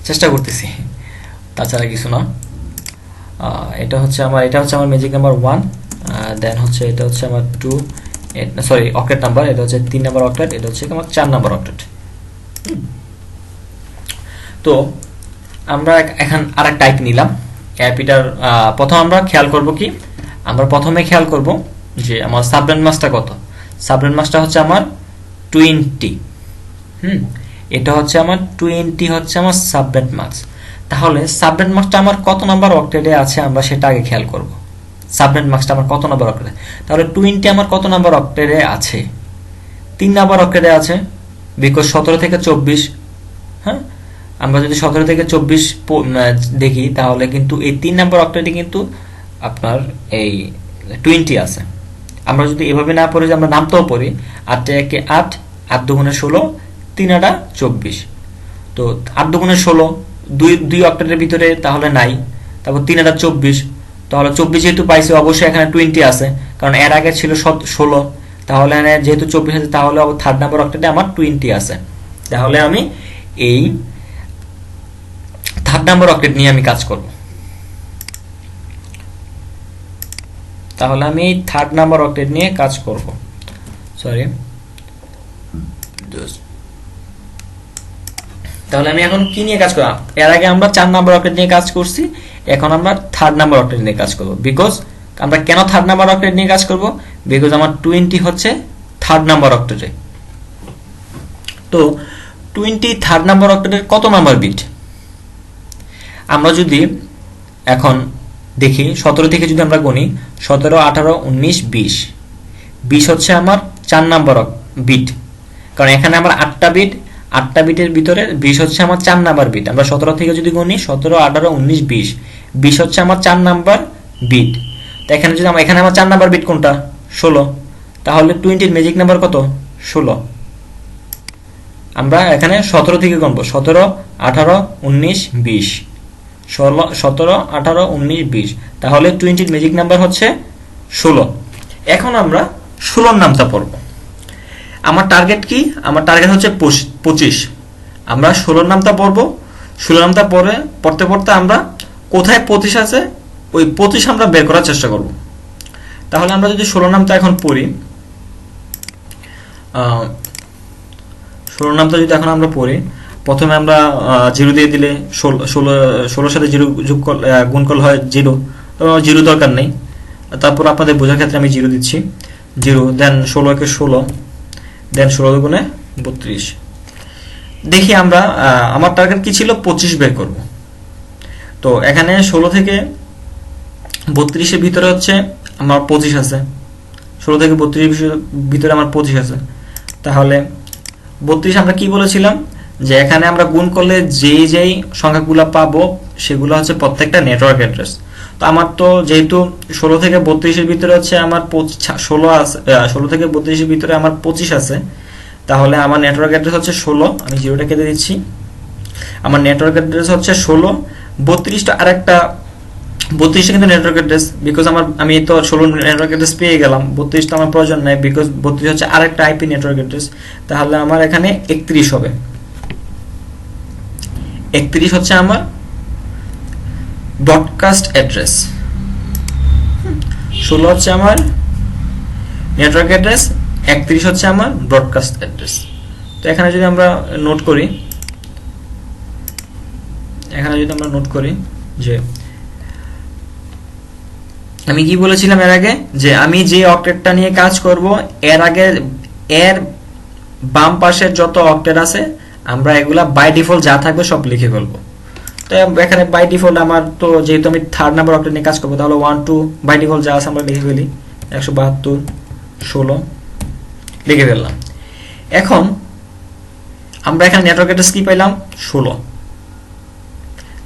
চেষ্টা করতেছি, তাছাড়া কিছু না। এটা হচ্ছে আমার ম্যাজিক নাম্বার 1, দেন হচ্ছে এটা হচ্ছে আমার 2, সরি অক্টেট নাম্বার, এটা হচ্ছে 3 নাম্বার অক্টেট, এটা হচ্ছে আমার 4 নাম্বার অক্টেট। তো আমরা এখন আরেকটা আইপি নিলাম, আইপিটার আমরা খেয়াল করব কি, আমরা প্রথমে খেয়াল করব যে আমার সাবনেট মাস্কটা কত। সাবনেট মাস্কটা হচ্ছে আমার 20। এটা হচ্ছে আমার 20 হচ্ছে আমার সাবনেট মাস্ক। তাহলে সাবনেট মাস্কটা আমার কত নাম্বার অক্টেটে আছে আমরা সেটা আগে খেয়াল করব। সাবনেট মাস্কটা আমার কত নাম্বার অক্টেটে, তাহলে 20 আমার কত নাম্বার অক্টেটে আছে, 3 নাম্বার অক্টেটে আছে, বিকজ 17 থেকে 24, হ্যাঁ, আমরা যদি 17 থেকে 24 দেখি তাহলে কিন্তু এই 3 নম্বর অক্টেটে কিন্তু আপনার এই 20 আছে। আমরা যদি এভাবে না পড়ি, যে আমরা নামতেও পড়ি 8 একে 8, 8 দুগুণে 16, 3 আটা 24। তো 8 দুগুণে 16 দুই অক্টেটের ভিতরে তাহলে নাই। তারপর 3 আটা 24, তাহলে 24 যেহেতু পাইছি অবশ্যই এখানে 20 আছে, কারণ এর আগে ছিল 16। তাহলে যেহেতু 24 আছে তাহলে থার্ড নাম্বার অক্টেটে আমার 20 আছে। তাহলে আমি এই থার্ড নাম্বার অক্টেট নিয়ে আমি কাজ করব। তাহলে আমি এই থার্ড নাম্বার অক্টেট নিয়ে কাজ করব। সরি, তাহলে আমি এখন কি নিয়ে কাজ করব? এর আগে আমরা 4 নাম্বার অক্টেট নিয়ে কাজ করছি, এখন আমরা থার্ড নাম্বার অক্টেট নিয়ে কাজ করব। বিকজ আমরা কেন থার্ড নাম্বার অক্টেট নিয়ে কাজ করব? বিকজ আমার 20 হচ্ছে থার্ড নাম্বার অক্টেটে। তো 20 থার্ড নাম্বার অক্টেটের কত নাম্বার বিট? আমরা যদি এখন দেখি 17 থেকে যদি আমরা গুনি, 17, 18, 19, 20, 20 হচ্ছে আমার 4 নাম্বার বিট, কারণ এখানে আমার 8টা বিট, 8টা বিটের ভিতরে 20 হচ্ছে আমার 4 নাম্বার বিট। আমরা 17 থেকে যদি গুনি 17, 18, 19, 20, 20 হচ্ছে আমার 4 নাম্বার বিট। তো এখানে যদি এখানে আমার 4 নাম্বার বিট কোনটা? 16। তাহলে 20 এর ম্যাজিক নাম্বার কত? 16। আমরা এখানে 17 থেকে গুনবো, 17, 18, 19, 20, 17, 18, 19, 20, তাহলে 20 ম্যাজিক নাম্বার হচ্ছে 16। এখন আমরা 16 নামটা পড়ব। আমার টার্গেট কি? আমার টার্গেট হচ্ছে 25। আমরা 16 নামটা পড়ব। 16 নামটা পড়তে পড়তে আমরা কোথায় 25 আছে ওই 25 আমরা বের করার চেষ্টা করব। তাহলে আমরা যদি 16 নামটা এখন পড়ি, 16 নামটা যদি এখন আমরা পড়ি, প্রথমে আমরা 0 দিয়ে দিলে 16 সাথে 0 গুণ করলে হয় 0, তো 0 দরকার নেই। তারপর আপনাদের বোঝার ক্ষেত্রে আমি 0 দিচ্ছি, 0, দেন 16 কে 16, দেন 16 গুণে 32। দেখি আমরা আমার টার্গেট কি ছিল? 25 বের করব। তো এখানে 16 থেকে 32 এর ভিতরে হচ্ছে আমার 25 আছে, 16 থেকে 32 এর ভিতরে আমার 25 আছে। তাহলে 32 আমরা কি বলেছিলাম? যে এখানে আমরা গুণ করলে যেই সংখ্যাগুলো পাবো সেগুলো হচ্ছে প্রত্যেকটা নেটওয়ার্ক অ্যাড্রেস। তো আমার তো যেহেতু 16 থেকে 32 এর ভিতরে হচ্ছে আমার 16 থেকে 32 এর ভিতরে আমার 25 আছে, তাহলে আমার নেটওয়ার্ক অ্যাড্রেস হচ্ছে 16। আমি 0টা কেটে দিচ্ছি। আমার নেটওয়ার্ক অ্যাড্রেস হচ্ছে 16। 32টা আরেকটা, 32টা কিন্তু নেটওয়ার্ক অ্যাড্রেস, বিকজ আমি তো 16 নেটওয়ার্ক অ্যাড্রেস পেয়ে গেলাম। 32টা আমার প্রয়োজন নাই, বিকজ 32 হচ্ছে আরেকটা আইপি নেটওয়ার্ক অ্যাড্রেস। তাহলে আমার এখানে 31 হবে। 31 হচ্ছে আমার ব্রডকাস্ট অ্যাড্রেস, 16 হচ্ছে আমার নেটওয়ার্ক অ্যাড্রেস, 31 হচ্ছে আমার ব্রডকাস্ট অ্যাড্রেস। তো এখানে যদি আমরা নোট করি, যে আমি কি বলেছিলাম এর আগে, যে আমি যে অক্টেটটা নিয়ে কাজ করব এর আগে এর বাম পাশের যত অক্টেট আছে আমরা এগুলা বাই ডিফল্ট যা থাকবে সব লিখে ফেলবো। তো এখানে বাই ডিফল্ট আমার তো যেহেতু আমি থার্ড নাম্বার অক্টেট নিয়ে কাজ করবো, তাহলে 1 2 বাই ডিফল্ট যা আছে আমরা লিখে ফেলি, 172, 16 লিখে ফেললাম। এখন আমরা এখানে নেটওয়ার্ক অ্যাড্রেস কি পাইলাম? 16।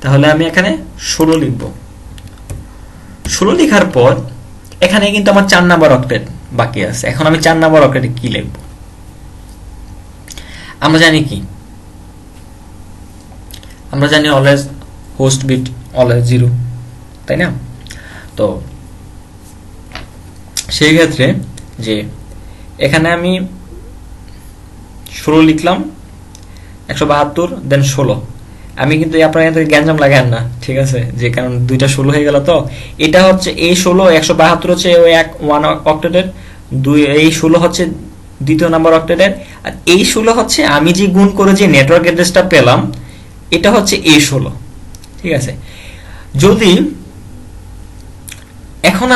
তাহলে আমি এখানে 16 লিখব। 16 লেখার পর এখানে কিন্তু আমার 4 নাম্বার অক্টেট বাকি আছে। এখন আমি 4 নাম্বার অক্টেটে কি লিখব? আমরা জানি কি? আমরা জানি অলওয়েজ হোস্ট বিট অলওয়েজ 0, তাই না? তো সেই ক্ষেত্রে যে এখানে আমি 16 লিখলাম, 172, দেন 16। আমি কিন্তু আপনার এখান থেকে গ্যাঞ্জাম লাগান না, ঠিক আছে? যে কারণ দুইটা 16 হয়ে গেল। তো এটা হচ্ছে এই 16, 172 হচ্ছে ওই ওয়ান অক্টেটের, এই 16 হচ্ছে দ্বিতীয় নাম্বার অক্টেটের, আর এই 16 হচ্ছে আমি যে গুণ করে যে নেটওয়ার্ক অ্যাড্রেসটা পেলাম, এটা হচ্ছে এই 16, ঠিক আছে? যদি এখন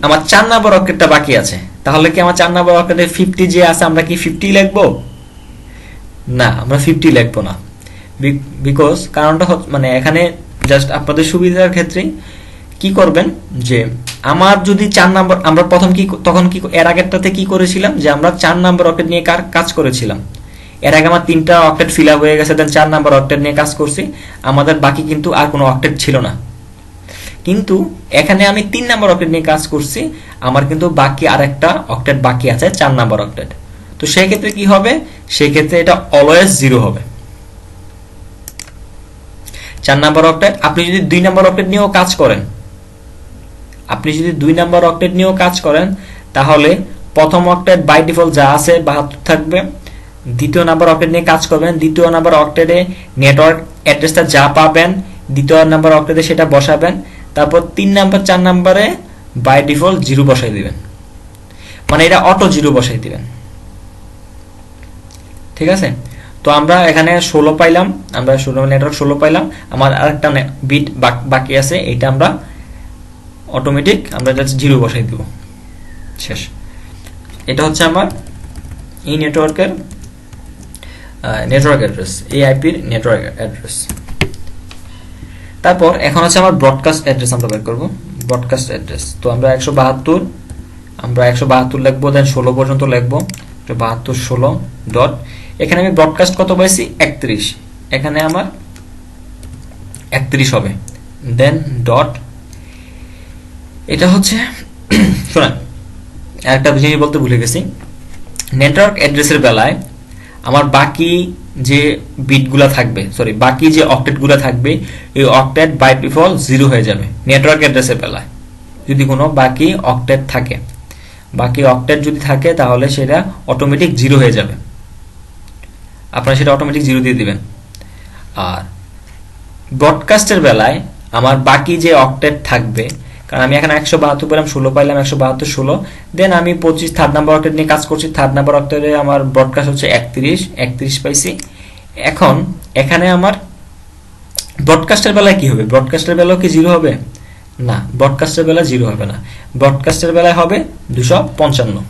আমার 4 নাম্বার অক্টেটটা বাকি আছে, তাহলে কি আমার 4 নাম্বার অক্টেটে 50 যে আছে আমরা কি 50 লিখবো? না, আমরা 50 লিখবো না। বিকজ কারণটা মানে এখানে জাস্ট আপনাদের সুবিধার ক্ষেত্রে কি করবেন, যে আমার যদি 4 নাম্বার, আমরা তখন কি এর আগেরটাতে কি করেছিলাম, যে আমরা 4 নাম্বার অক্টেট নিয়ে কাজ করেছিলাম। এর আগে আমার 3টা অক্টেট ফিল আপ হয়ে গেছে, দেন 4 নাম্বার অক্টেট নিয়ে কাজ করছি, আমাদের বাকি কিন্তু আর কোনো অক্টেট ছিল না। কিন্তু এখানে আমি 3 নাম্বার অক্টেট নিয়ে কাজ করছি, আমার কিন্তু বাকি আরেকটা অক্টেট বাকি আছে, 4 নাম্বার অক্টেট। তো সেই ক্ষেত্রে কি হবে, সেই ক্ষেত্রে এটা অলওয়েজ 0 হবে। 4 নাম্বার অক্টেট, আপনি যদি 2 নাম্বার অক্টেট নিয়েও কাজ করেন, তাহলে প্রথম অক্টেট বাই ডিফল্ট যা আছে 72 থাকবে। দ্বিতীয় নাম্বার অক্টেট নিয়ে কাজ করবেন, দ্বিতীয় নাম্বার অক্টেটে নেটওয়ার্ক অ্যাড্রেসটা যা পাবেন দ্বিতীয় নাম্বার অক্টেটে সেটা বসাবেন। তারপর 3 নাম্বার 4 নাম্বারে বাই ডিফল্ট 0 বসাই দিবেন, মানে এটা অটো 0 বসাই দিবেন। ঠিক আছে? তো আমরা এখানে 16 পাইলাম, আমরা 16 নেটওয়ার্ক 16 পাইলাম। আমার আরেকটা বিট বাকি আছে, এটা আমরা অটোমেটিক আমরা জাস্ট 0 বসাই দেব, শেষ। এটা হচ্ছে আমার এই নেটওয়ার্কের নেটওয়ার্ক অ্যাড্রেস, এই আইপির নেটওয়ার্ক অ্যাড্রেস। তারপর এখন হচ্ছে আমার ব্রডকাস্ট অ্যাড্রেস আমরা বের করব। ব্রডকাস্ট অ্যাড্রেস, তো আমরা 172 লিখবো, দেন 16 পর্যন্ত লিখবো, 172 16 ডট। এখানে আমি ব্রডকাস্ট কত পাইছি 31, এখানে আমার 31 হবে, দেন ডট। এটা হচ্ছে শোনেন, একটা জিনিস বলতে ভুলে গেছি, নেটওয়ার্ক অ্যাড্রেসের বেলায় আমার বাকি যে বিটগুলো থাকবে, বাকি যে অক্টেটগুলো থাকবে, এই অক্টেট বাই ডিফল্ট 0 হয়ে যাবে। নেটওয়ার্ক অ্যাড্রেসের বেলায় যদি কোনো বাকি অক্টেট থাকে, তাহলে সেটা অটোমেটিক 0 হয়ে যাবে, আপনারা সেটা অটোমেটিক 0 দিয়ে দিবেন। আর ব্রডকাস্টের বেলায় আমার বাকি যে অক্টেট থাকবে, কারণ আমি এখানে 172 পেলাম, 16 পাইলাম, 172 16, দেন আমি 25 থার্ড নাম্বার অক্টেট নিয়ে কাজ করছি। থার্ড নাম্বার অক্টেটে আমার ব্রডকাস্ট হচ্ছে 31 পাইছি। এখন এখানে আমার ব্রডকাস্টের বেলায় কি হবে, ব্রডকাস্টের বেলাও কি 0 হবে? না, ব্রডকাস্টের বেলায় 0 হবে না, ব্রডকাস্টের বেলায় হবে 255।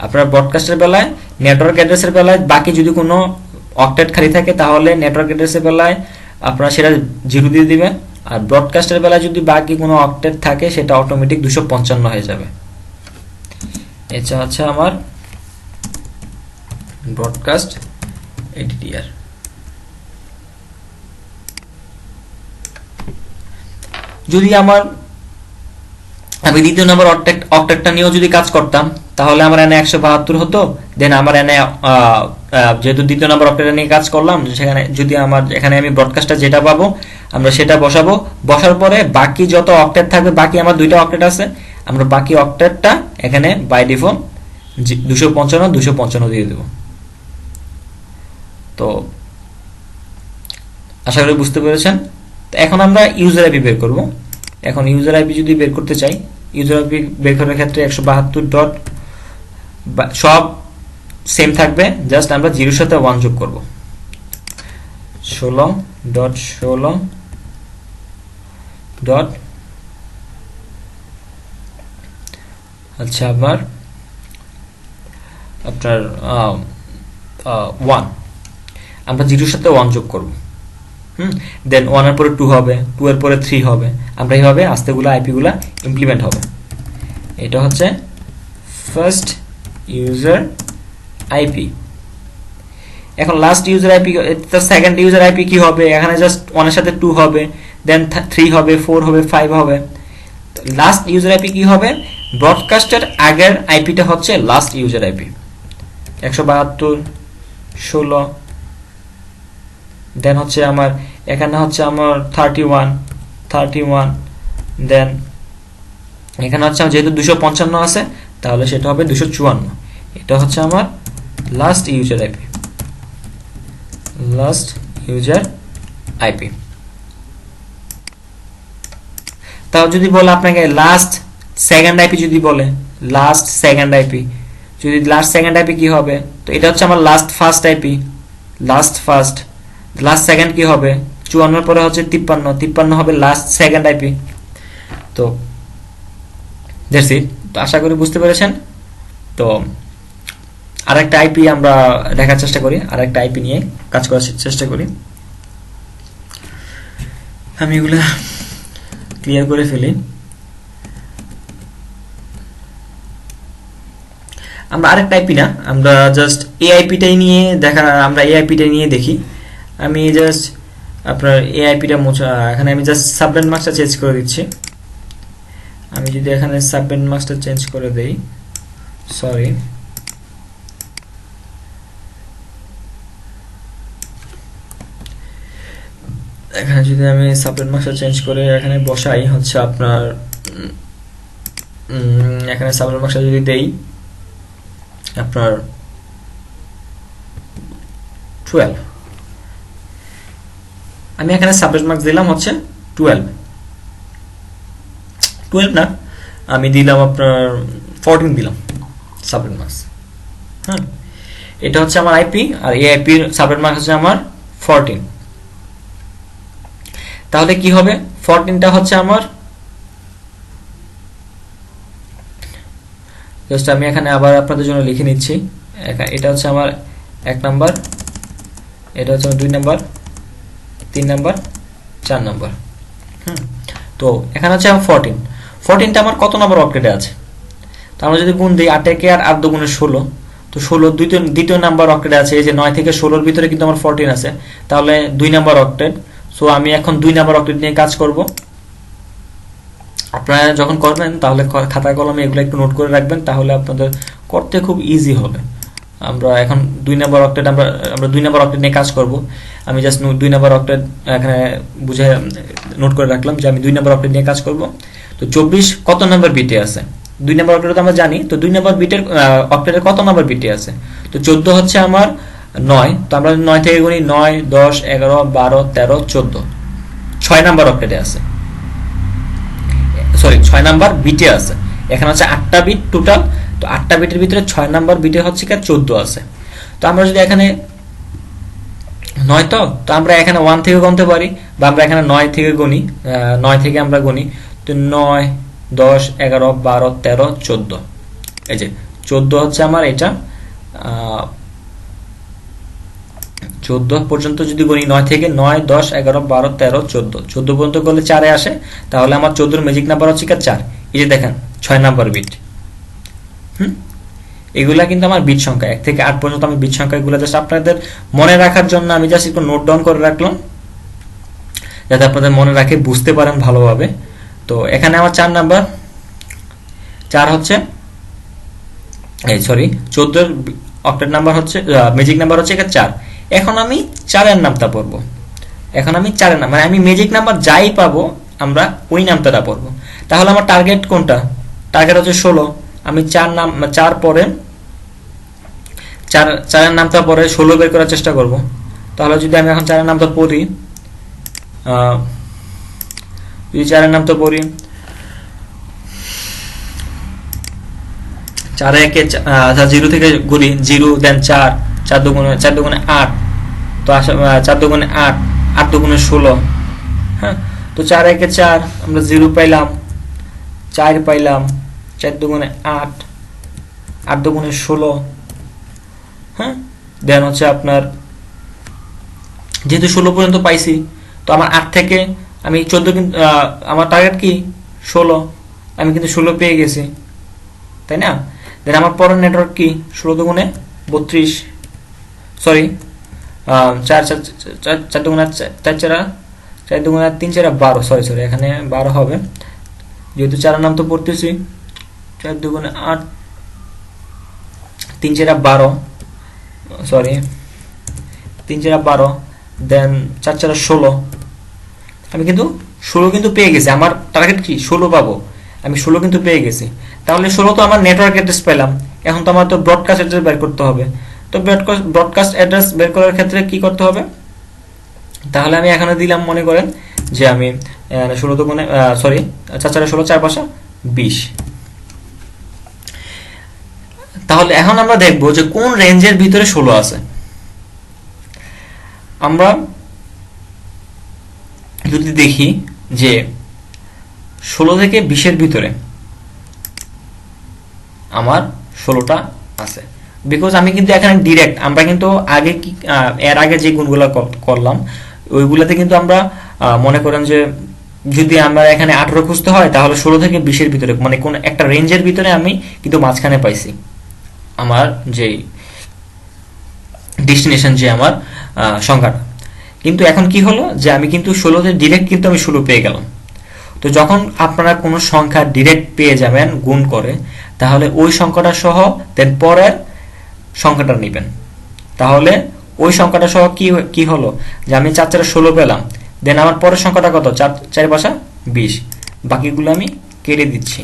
আপনার ব্রডকাস্টের বেলায় নেটওয়ার্ক অ্যাড্রেসের বেলায় বাকি যদি কোনো অক্টেট খালি থাকে, তাহলে নেটওয়ার্ক অ্যাড্রেসের বেলায় আপনারা সেটা 0 দিয়ে দিবেন। আর ব্রডকাস্টের বেলায় যদি বাকি কোনো অক্টেট থাকে, সেটা অটোমেটিক 255 হয়ে যাবে। এটা হচ্ছে আমার ব্রডকাস্ট এডিটিআর। যদি আমি দ্বিতীয় নম্বর অক্টেটটা নিয়েও যদি কাজ করতাম, তাহলে আমার এনে 172 হতো, দেন আমার এনে যেহেতু দ্বিতীয় নম্বর অক্টেটটা নিয়ে কাজ করলাম, সেখানে যদি আমার এখানে আমি ব্রডকাস্টটা যেটা পাবো আমরা সেটা বসাবো। বসার পরে বাকি যত অক্টেট থাকবে, বাকি আমার 2টা অক্টেট আছে, আমরা বাকি অক্টেটটা এখানে বাই ডিফল্ট 255 দিয়ে দেব। তো আশা করি বুঝতে পেরেছেন। তো এখন আমরা ইউজার আইপি বের করব। এখন ইউজার আইপি যদি বের করতে চাই, ইউজার আইপি বের করার ক্ষেত্রে 172 ডট সব সেম থাকবে, জাস্ট আমরা 0 সাথে 1 যোগ করব। 16.16 ডট আচ্ছা আপনার 1, আমরা 0 সাথে 1 যোগ করব। দেন 1 এর পরে 2 হবে, 2 এর পরে 3 হবে, আমরা এইভাবে আস্তেগুলো আইপিগুলা ইমপ্লিমেন্ট হবে। এটা হচ্ছে ফার্স্ট ইউজার আইপি। এখন last user IP, second user IP কি হবে, এখানে জাস্ট 1 এর সাথে 2 হবে, দেন 3 হবে, 4 হবে, 5 হবে। লাস্ট ইউজার আইপি কি হবে, ব্রডকাস্টের আগের আইপিটা হচ্ছে লাস্ট ইউজার আইপি 172 16, দেন হচ্ছে আমার এখানে হচ্ছে আমার 31, দেন এখানে হচ্ছে যেহেতু 255 আছে, তাহলে সেটা হবে 254। এটা হচ্ছে আমার লাস্ট ইউজার আইপি। তাও যদি বলে আপনাকে লাস্ট সেকেন্ড আইপি, যদি বলে লাস্ট সেকেন্ড আইপি, কি হবে, তো এটা হচ্ছে আমার last first IP. Last second কি হবে, 54 পরে হচ্ছে 53 হবে লাস্ট সেকেন্ড আইপি। তো দ্যাটস ইট। তো আশা করি বুঝতে পেরেছেন। তো আরেকটা আইপি আমরা দেখার চেষ্টা করি, আরেকটা আইপি নিয়ে কাজ করার চেষ্টা করি। আমি এগুলা ক্লিয়ার করে ফেলি। আমরা আরেকটা আইপি না, আমরা জাস্ট এআইপিটাই নিয়ে দেখা, আমরা এআইপিটাই নিয়ে দেখি। আমি জাস্ট আপনার এআইপিটা এখানে আমি জাস্ট সাবনেট মাস্কটা চেঞ্জ করে দিচ্ছি। আমি যদি এখানে সাবনেট মাস্কটা চেঞ্জ করে দেই, সরি, এখানে যদি আমি সাবনেট মাস্কটা চেঞ্জ করে এখানে বসাই হচ্ছে আপনার এখানে সাবনেট মাস্কটা যদি দেই আপনার 12, আমি এখানে সাবনেট মাস্ক দিলাম হচ্ছে 12 না, আমি দিলাম আপনার 14 দিলাম সাবনেট মাস্ক। হ্যাঁ, এটা হচ্ছে আমার আইপি, আর এই আইপির সাবনেট মাস্ক হচ্ছে আমার 14। তাহলে কি হবে, 14টা হচ্ছে আমার, জাস্ট আমি এখানে আবার আপনাদের জন্য লিখে নিচ্ছি। এটা হচ্ছে আমার 1 নাম্বার, এটা হচ্ছে আমার 2 নাম্বার, 3 নাম্বার, 4 নাম্বার। তো এখানে হচ্ছে আমার 14টা আমার কত নাম্বার অক্টেটে আছে, তো আমরা যদি গুণ দিই 8 একে আর 8 দুগুণে 16, তো 16 দ্বিতীয় নাম্বার অক্টেটে আছে, এই যে 9 থেকে 16-র ভিতরে কিন্তু আমার 14 আছে, তাহলে 2 নাম্বার অক্টেট। সো আমি এখন 2 নাম্বার অক্টেট নিয়ে কাজ করব। আপনারা যখন করবেন তাহলে খাতা কলমে এগুলো একটু নোট করে রাখবেন, তাহলে আপনাদের করতে খুব ইজি হবে। আমরা এখন 2 নাম্বার অক্টেট আমরা 2 নাম্বার অক্টেট নিয়ে কাজ করব। আমি জাস্ট 2 নাম্বার অক্টেট এখানে বুঝে নোট করে রাখলাম যে আমি 2 নাম্বার অক্টেট নিয়ে কাজ করব। তো 24 কত নাম্বার বিটে আছে, 2 নাম্বার অক্টেট তো আমরা জানি, তো 2 নাম্বার বিটের অক্টেটের কত নাম্বার বিটে আছে, তো 14 হচ্ছে আমার 9, তো আমরা 9 থেকে গুনি 9, 10, 11, 12, 13, 14, 6 নাম্বার অক্টেটে আছে, সরি 6 নাম্বার বিটে আছে। এখানে হচ্ছে 8টা বিট টোটাল, তো 8টা বিটের ভিতরে 6 নাম্বার বিটে হচ্ছে কি 14 আছে। তো আমরা যদি এখানে 9, তো আমরা এখানে 1 থেকে গুনতে পারি, বা আমরা এখানে 9 থেকে গুনি, 9 থেকে আমরা গুনি, তো 9, 10, 11, 12, 13, 14, এই যে 14 হচ্ছে আমার এটা, 14 পর্যন্ত যদি গুনি, 9 থেকে 9, 10, 11, 12, 13, 14 পর্যন্ত করলে 4-এ আসে, তাহলে আমার 14-র ম্যাজিক নাম্বার হচ্ছে কি 4। এই যে দেখেন 6 নাম্বার বিট। এগুলা কিন্তু আমার বিট সংখ্যা, 1 থেকে 8 পর্যন্ত আমি বিট সংখ্যা, এগুলো জাস্ট আপনাদের মনে রাখার জন্য আমি জাস্ট একটু নোট ডাউন করে রাখলাম, যাতে আপনাদের মনে রাখে বুঝতে পারেন ভালোভাবে। তো এখানে আমার 4 নাম্বার, 4 হচ্ছে এই সরি 14-এর অক্টেট নাম্বার হচ্ছে, ম্যাজিক নাম্বার হচ্ছে 4। এখন আমি 4-এর নামটা পড়বো, এখন আমি 4-এর নাম, মানে আমি ম্যাজিক নাম্বার যাই পাবো আমরা ওই নামটা পড়বো। তাহলে আমার টার্গেট কোনটা, টার্গেট হচ্ছে 16, আমি 4 পরে 4-এর নামটা পরে 16 বের করার চেষ্টা করব। তাহলে যদি আমি এখন 4-এর নামটা পড়ি, যদি 4-এর নামটা পড়ি, 4 একে 0 থেকে গুলি, 0 দেন 4, 4 দুগুণে 8, তো 4 দুগুণে 8, 8 দুগুণে 16। হ্যাঁ, তো 4 একে 4, আমরা 0 পাইলাম, 4 পাইলাম, 4 দুগুণে 8, 8 দুগুণে 16। হ্যাঁ, দেন হচ্ছে আপনার যেহেতু 16 পর্যন্ত পাইছি, তো আমার 8 থেকে আমি 14, কিন্তু আমার টার্গেট কি 16, আমি কিন্তু 16 পেয়ে গেছি, তাই না? দেন আমার পরের নেটওয়ার্ক কি, 16 দুগুণে 32, সরি 4 দুগুণে 4 দুগুণে 3 4 12, সরি এখানে 12 হবে, যেহেতু 4-এর নাম তো পড়তেছি। 4 দুগুণে 8, 3 4 12, সরি 3 4 12, দেন 4 4 16, আমি কিন্তু 16 কিন্তু পেয়ে গেছি। আমার টার্গেট কি 16 পাবো, আমি 16 কিন্তু পেয়ে গেছি। তাহলে 16 তো আমার নেটওয়ার্ক অ্যাড্রেস পেলাম, এখন তো আমার তো ব্রডকাস্ট অ্যাড্রেস বের করতে হবে। তো ব্রডকাস্ট অ্যাড্রেস বের করার ক্ষেত্রে কি করতে হবে, তাহলে আমি এখানে দিলাম, মনে করেন যে আমি 16 তো কোণে, সরি 4 4 16, 4 5 20। তাহলে এখন আমরা দেখবো যে কোন রেঞ্জের ভিতরে 16 আছে। আমরা যদি দেখি যে 16 থেকে 20-এর ভিতরে আমার 16টা আছে, বিকজ আমি কিন্তু এখানে ডিরেক্ট, আমরা কিন্তু আগে কি এর আগে যে গুণগুলো করলাম ওইগুলোতে কিন্তু আমরা মনে করেন যে যদি আমরা এখানে 18 খুঁজতে হয়, তাহলে 16 থেকে 20-এর ভিতরে, মানে কোন একটা রেঞ্জের ভিতরে আমি কিন্তু মাঝখানে পাইছি। আমার যে ডেস্টিনেশন, যে আমার সংখ্যাটা। কিন্তু এখন কি হলো যে আমি কিন্তু 16তে ডিরেক্ট কিন্তু আমি 16 পেয়ে গেলাম। তো যখন আপনারা কোনো সংখ্যা ডিরেক্ট পেয়ে যাবেন গুণ করে, তাহলে ওই সংখ্যাটা সহ দেন পরের সংখ্যাটা নেবেন। তাহলে ওই সংখ্যাটা সহ কি হলো যে আমি 4 4 16 পেলাম, দেন আমার পরের সংখ্যাটা কত, 4 4 5 20, বাকিগুলো আমি কেটে দিচ্ছি।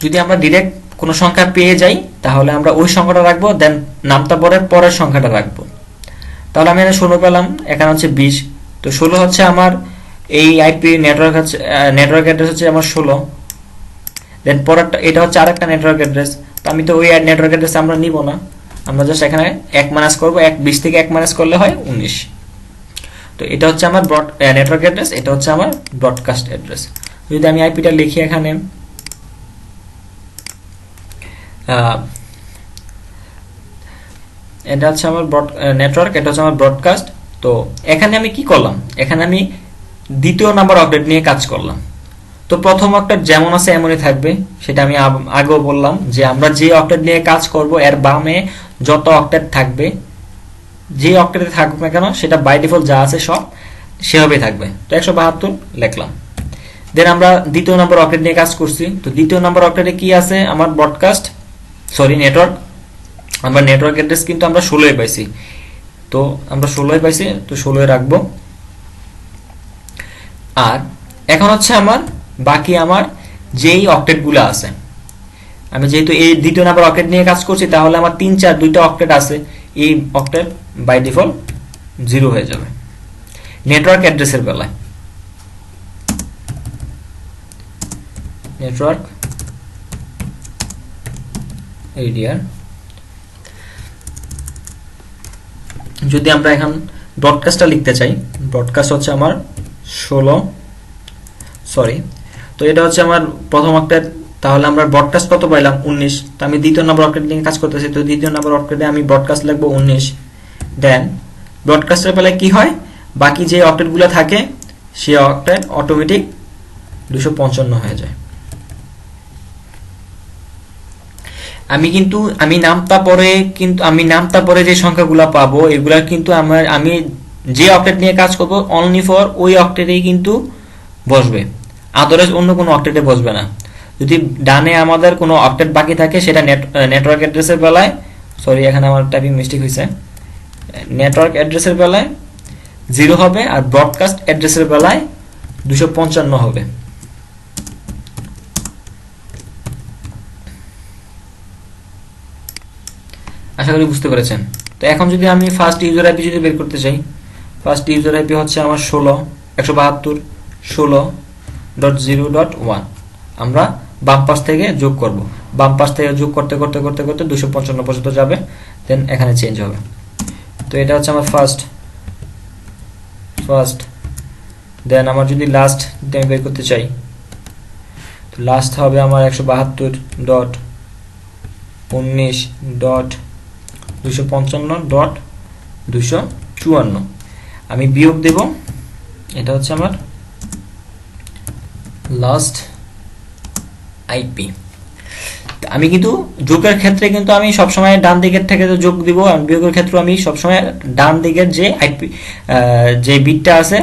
যদি আমরা ডিরেক্ট কোনো সংখ্যা পেয়ে যাই তাহলে আমরা ওই সংখ্যাটা রাখবো, দেন নামতা পরের সংখ্যাটা রাখবো। তাহলে আমি এখানে 16 পেলাম, এখানে হচ্ছে 20। তো 16 হচ্ছে আমার এই আইপি নেটওয়ার্ক অ্যাড্রেস হচ্ছে আমার 16, দেন পরেরটা এটা হচ্ছে আরেকটা নেটওয়ার্ক অ্যাড্রেস। তো আমি তো ওই নেটওয়ার্ক অ্যাড্রেস আমরা নিব না, আমরা জাস্ট এখানে 1 মাইনাস করবো, 20 থেকে 1 মাইনাস করলে হয় 19। তো এটা হচ্ছে আমার নেটওয়ার্ক অ্যাড্রেস, এটা হচ্ছে আমার ব্রডকাস্ট অ্যাড্রেস। যদি আমি আইপিটা লিখি এখানে, এটা হচ্ছে আমার নেটওয়ার্ক, এটা হচ্ছে আমার ব্রডকাস্ট। তো এখানে আমি কি করলাম, এখানে আমি দ্বিতীয় নাম্বার অকটেট নিয়ে কাজ করলাম। তো প্রথম অকটেট যেমন আছে এমনই থাকবে, সেটা আমি আগেও বললাম যে আমরা যে অকটেট নিয়ে কাজ করব এর বামে যত অকটেট থাকবে, যে অকটেটে থাকুক না কেন সেটা বাই ডিফল্ট যা আছে সব সেভাবেই থাকবে। তো 172 লিখলাম। দেন আমরা দ্বিতীয় নাম্বার অকটেট নিয়ে কাজ করছি। তো দ্বিতীয় নাম্বার অকটেটে কি আছে, আমার ব্রডকাস্ট নেটওয়ার্ক, আমরা নেটওয়ার্ক অ্যাড্রেস কিন্তু আমরা 16 পাইছি। তো আমরা 16 পাইছি, তো 16 রাখবো। আর এখন হচ্ছে আমার বাকি আমার যেই অক্টেটগুলো আছে, আমি যেহেতু এই দ্বিতীয় নাম্বার অক্টেট নিয়ে কাজ করছি, তাহলে আমার 3 4 দুইটা অক্টেট আছে, এই অক্টেট বাই ডিফল্ট 0 হয়ে যাবে। নেটওয়ার্ক অ্যাড্রেসের বেলায় নেটওয়ার্ক এরিয়ার যদি আমরা এখন ব্রডকাস্টটা লিখতে চাই, ব্রডকাস্ট হচ্ছে আমার 16, তো এটা হচ্ছে আমার প্রথম অক্টেট। তাহলে আমরা ব্রডকাস্ট কত পাইলাম, 19। তো আমি দ্বিতীয় নম্বর অক্টেট নিয়ে কাজ করতেছি, তো দ্বিতীয় নম্বর অক্টেটে আমি ব্রডকাস্ট লিখবো 19। দেন ব্রডকাস্টের বেলায় কি হয়, বাকি যে অক্টেটগুলো থাকে সেই অক্টেট অটোমেটিক 255 হয়ে যায়। আমি নামতা পরে যে সংখ্যাগুলো পাবো এগুলা কিন্তু আমি যে অক্টেট নিয়ে কাজ করব অনলি ফর ওই অক্টেটেই কিন্তু বসবে, আদারওয়াইজ অন্য কোনো অক্টেটে বসবে না। যদি ডানে আমাদের কোনো অক্টেট বাকি থাকে সেটা নেটওয়ার্ক অ্যাড্রেসের বেলায়, এখানে আমার টাইপিং মিস্টেক হয়েছে, নেটওয়ার্ক অ্যাড্রেসের বেলায় 0 হবে, আর ব্রডকাস্ট অ্যাড্রেসের বেলায় 255 হবে। আশা করি বুঝতে পেরেছেন। তো এখন যদি আমি ফার্স্ট ইউজার আইপি যদি বের করতে চাই, ফার্স্ট ইউজার আইপি হচ্ছে আমার 172.16.0.1। আমরা বাম পাশ থেকে যোগ করব, বাম পাশ থেকে যোগ করতে করতে করতে করতে 255 পর্যন্ত যাবে, দেন এখানে চেঞ্জ হবে। তো এটা হচ্ছে আমার ফার্স্ট, দেন আমার যদি লাস্ট আমি বের করতে চাই, তো লাস্ট হবে আমার 172.19.255.254। আমি বিয়োগ দেব, এটা হচ্ছে আমার লাস্ট আইপি। আমি কিন্তু যোগের ক্ষেত্রে কিন্তু আমি সবসময় ডান দিকের থেকে যোগ দিব, আর বিয়োগের ক্ষেত্রে আমি সবসময় ডান দিকের যে আইপি যে বিটটা আছে,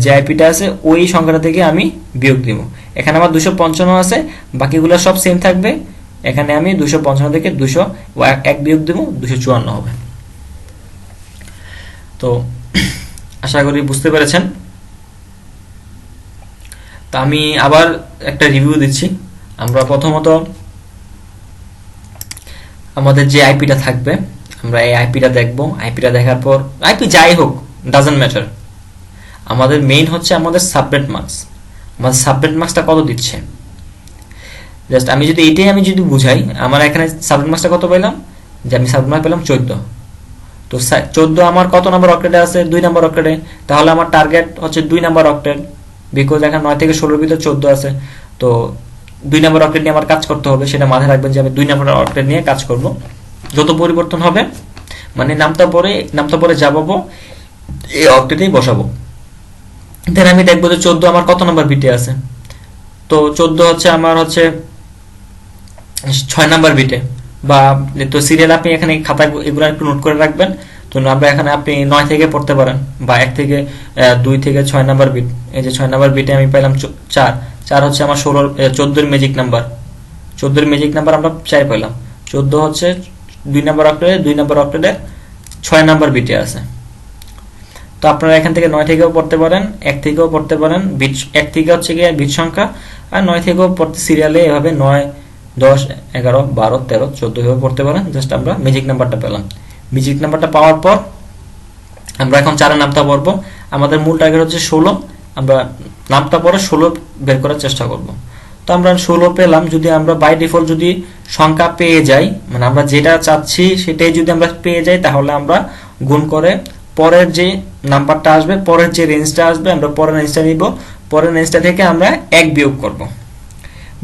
যে আইপিটা আছে ওই সংখ্যাটা থেকে আমি বিয়োগ দিব। এখানে আমার 255 আছে, বাকিগুলো সব সেম থাকবে। এখানে আমি 255 থেকে 201 বিয়োগ দেব, 254 হবে। তো আশা করি বুঝতে পেরেছেন। তো আমি আবার একটা রিভিউ দিচ্ছি। আমরা প্রথমত আমাদের যে আইপিটা থাকবে আমরা এই আইপিটা দেখব। আইপিটা দেখার পর আইপি যাই হোক ডাজন্ট ম্যাটার, আমাদের মেইন হচ্ছে আমাদের সাবনেট মার্কস। আমাদের সাবনেট মার্কসটা কত দিচ্ছে, জাস্ট আমি যদি এটাই বুঝাই, আমার এখানে সাবনেট মার্কসটা কত পেলাম, যে আমি সাবনেট মার্ক পেলাম 14। তো 14 আমার কত নম্বর অক্টেটে আছে, 2 নম্বর অক্টেটে। তাহলে আমার টার্গেট হচ্ছে 2 নম্বর অক্টেট, বিকজ এখানে 9 থেকে 16 ভিতরে 14 আছে। তো 2 নম্বর অক্টেট নিয়ে আমার কাজ করতে হবে, সেটা মাথায় রাখবেন যে আমি 2 নম্বর অক্টেট নিয়ে কাজ করব। যত পরিবর্তন হবে মানে নামতা পরে যাবো এই অক্টেটেই বসাবো। দেন আমি দেখবো যে 14 আমার কত নম্বর বিটে আছে। তো 14 হচ্ছে আমার 6 নাম্বার বিটে, বা তো সিরিয়াল আপনি এখানে খাতায় এগুলো একটু নোট করে রাখবেন। তো আমরা এখানে আপনি 9 থেকে পড়তে পারেন, বা 1 থেকে 2 থেকে 6 নাম্বার বিট। এই যে 6 নাম্বার বিটে আমি পাইলাম 4, 4 হচ্ছে আমার 14 ম্যাজিক নাম্বার, 14 ম্যাজিক নাম্বার আমরা 4 পেলাম। 14 হচ্ছে 2 নাম্বার অক্টেটে, 2 নাম্বার অক্টেটে 6 নাম্বার বিটে আছে। তো আপনারা এখান থেকে 9 থেকেও পড়তে পারেন, 1 থেকেও পড়তে পারেন। বিট 1 থেকে হচ্ছে গিয়ে বিট সংখ্যা, আর 9 থেকেও পড়তে সিরিয়ালে এভাবে 9, 10, 11, 12, 13, 14 এভাবে পড়তে পারেন। জাস্ট আমরা ম্যাজিক নাম্বারটা পেলাম। ম্যাজিক নাম্বারটা পাওয়ার পর আমরা এখন 4 নামটা পড়বো। আমাদের মূল টার্গেট হচ্ছে 16, আমরা নামটা পরে 16 বের করার চেষ্টা করব। তো আমরা 16 পেলাম। যদি আমরা বাই ডিফল্ট যদি সংখ্যা পেয়ে যাই, মানে আমরা যেটা চাচ্ছি সেটাই যদি আমরা পেয়ে যাই, তাহলে আমরা গুণ করে পরের যে নাম্বারটা আসবে, পরের যে রেঞ্জটা আসবে, আমরা পরের রেঞ্জটা নিব। পরের রেঞ্জটা থেকে আমরা 1 বিয়োগ করব,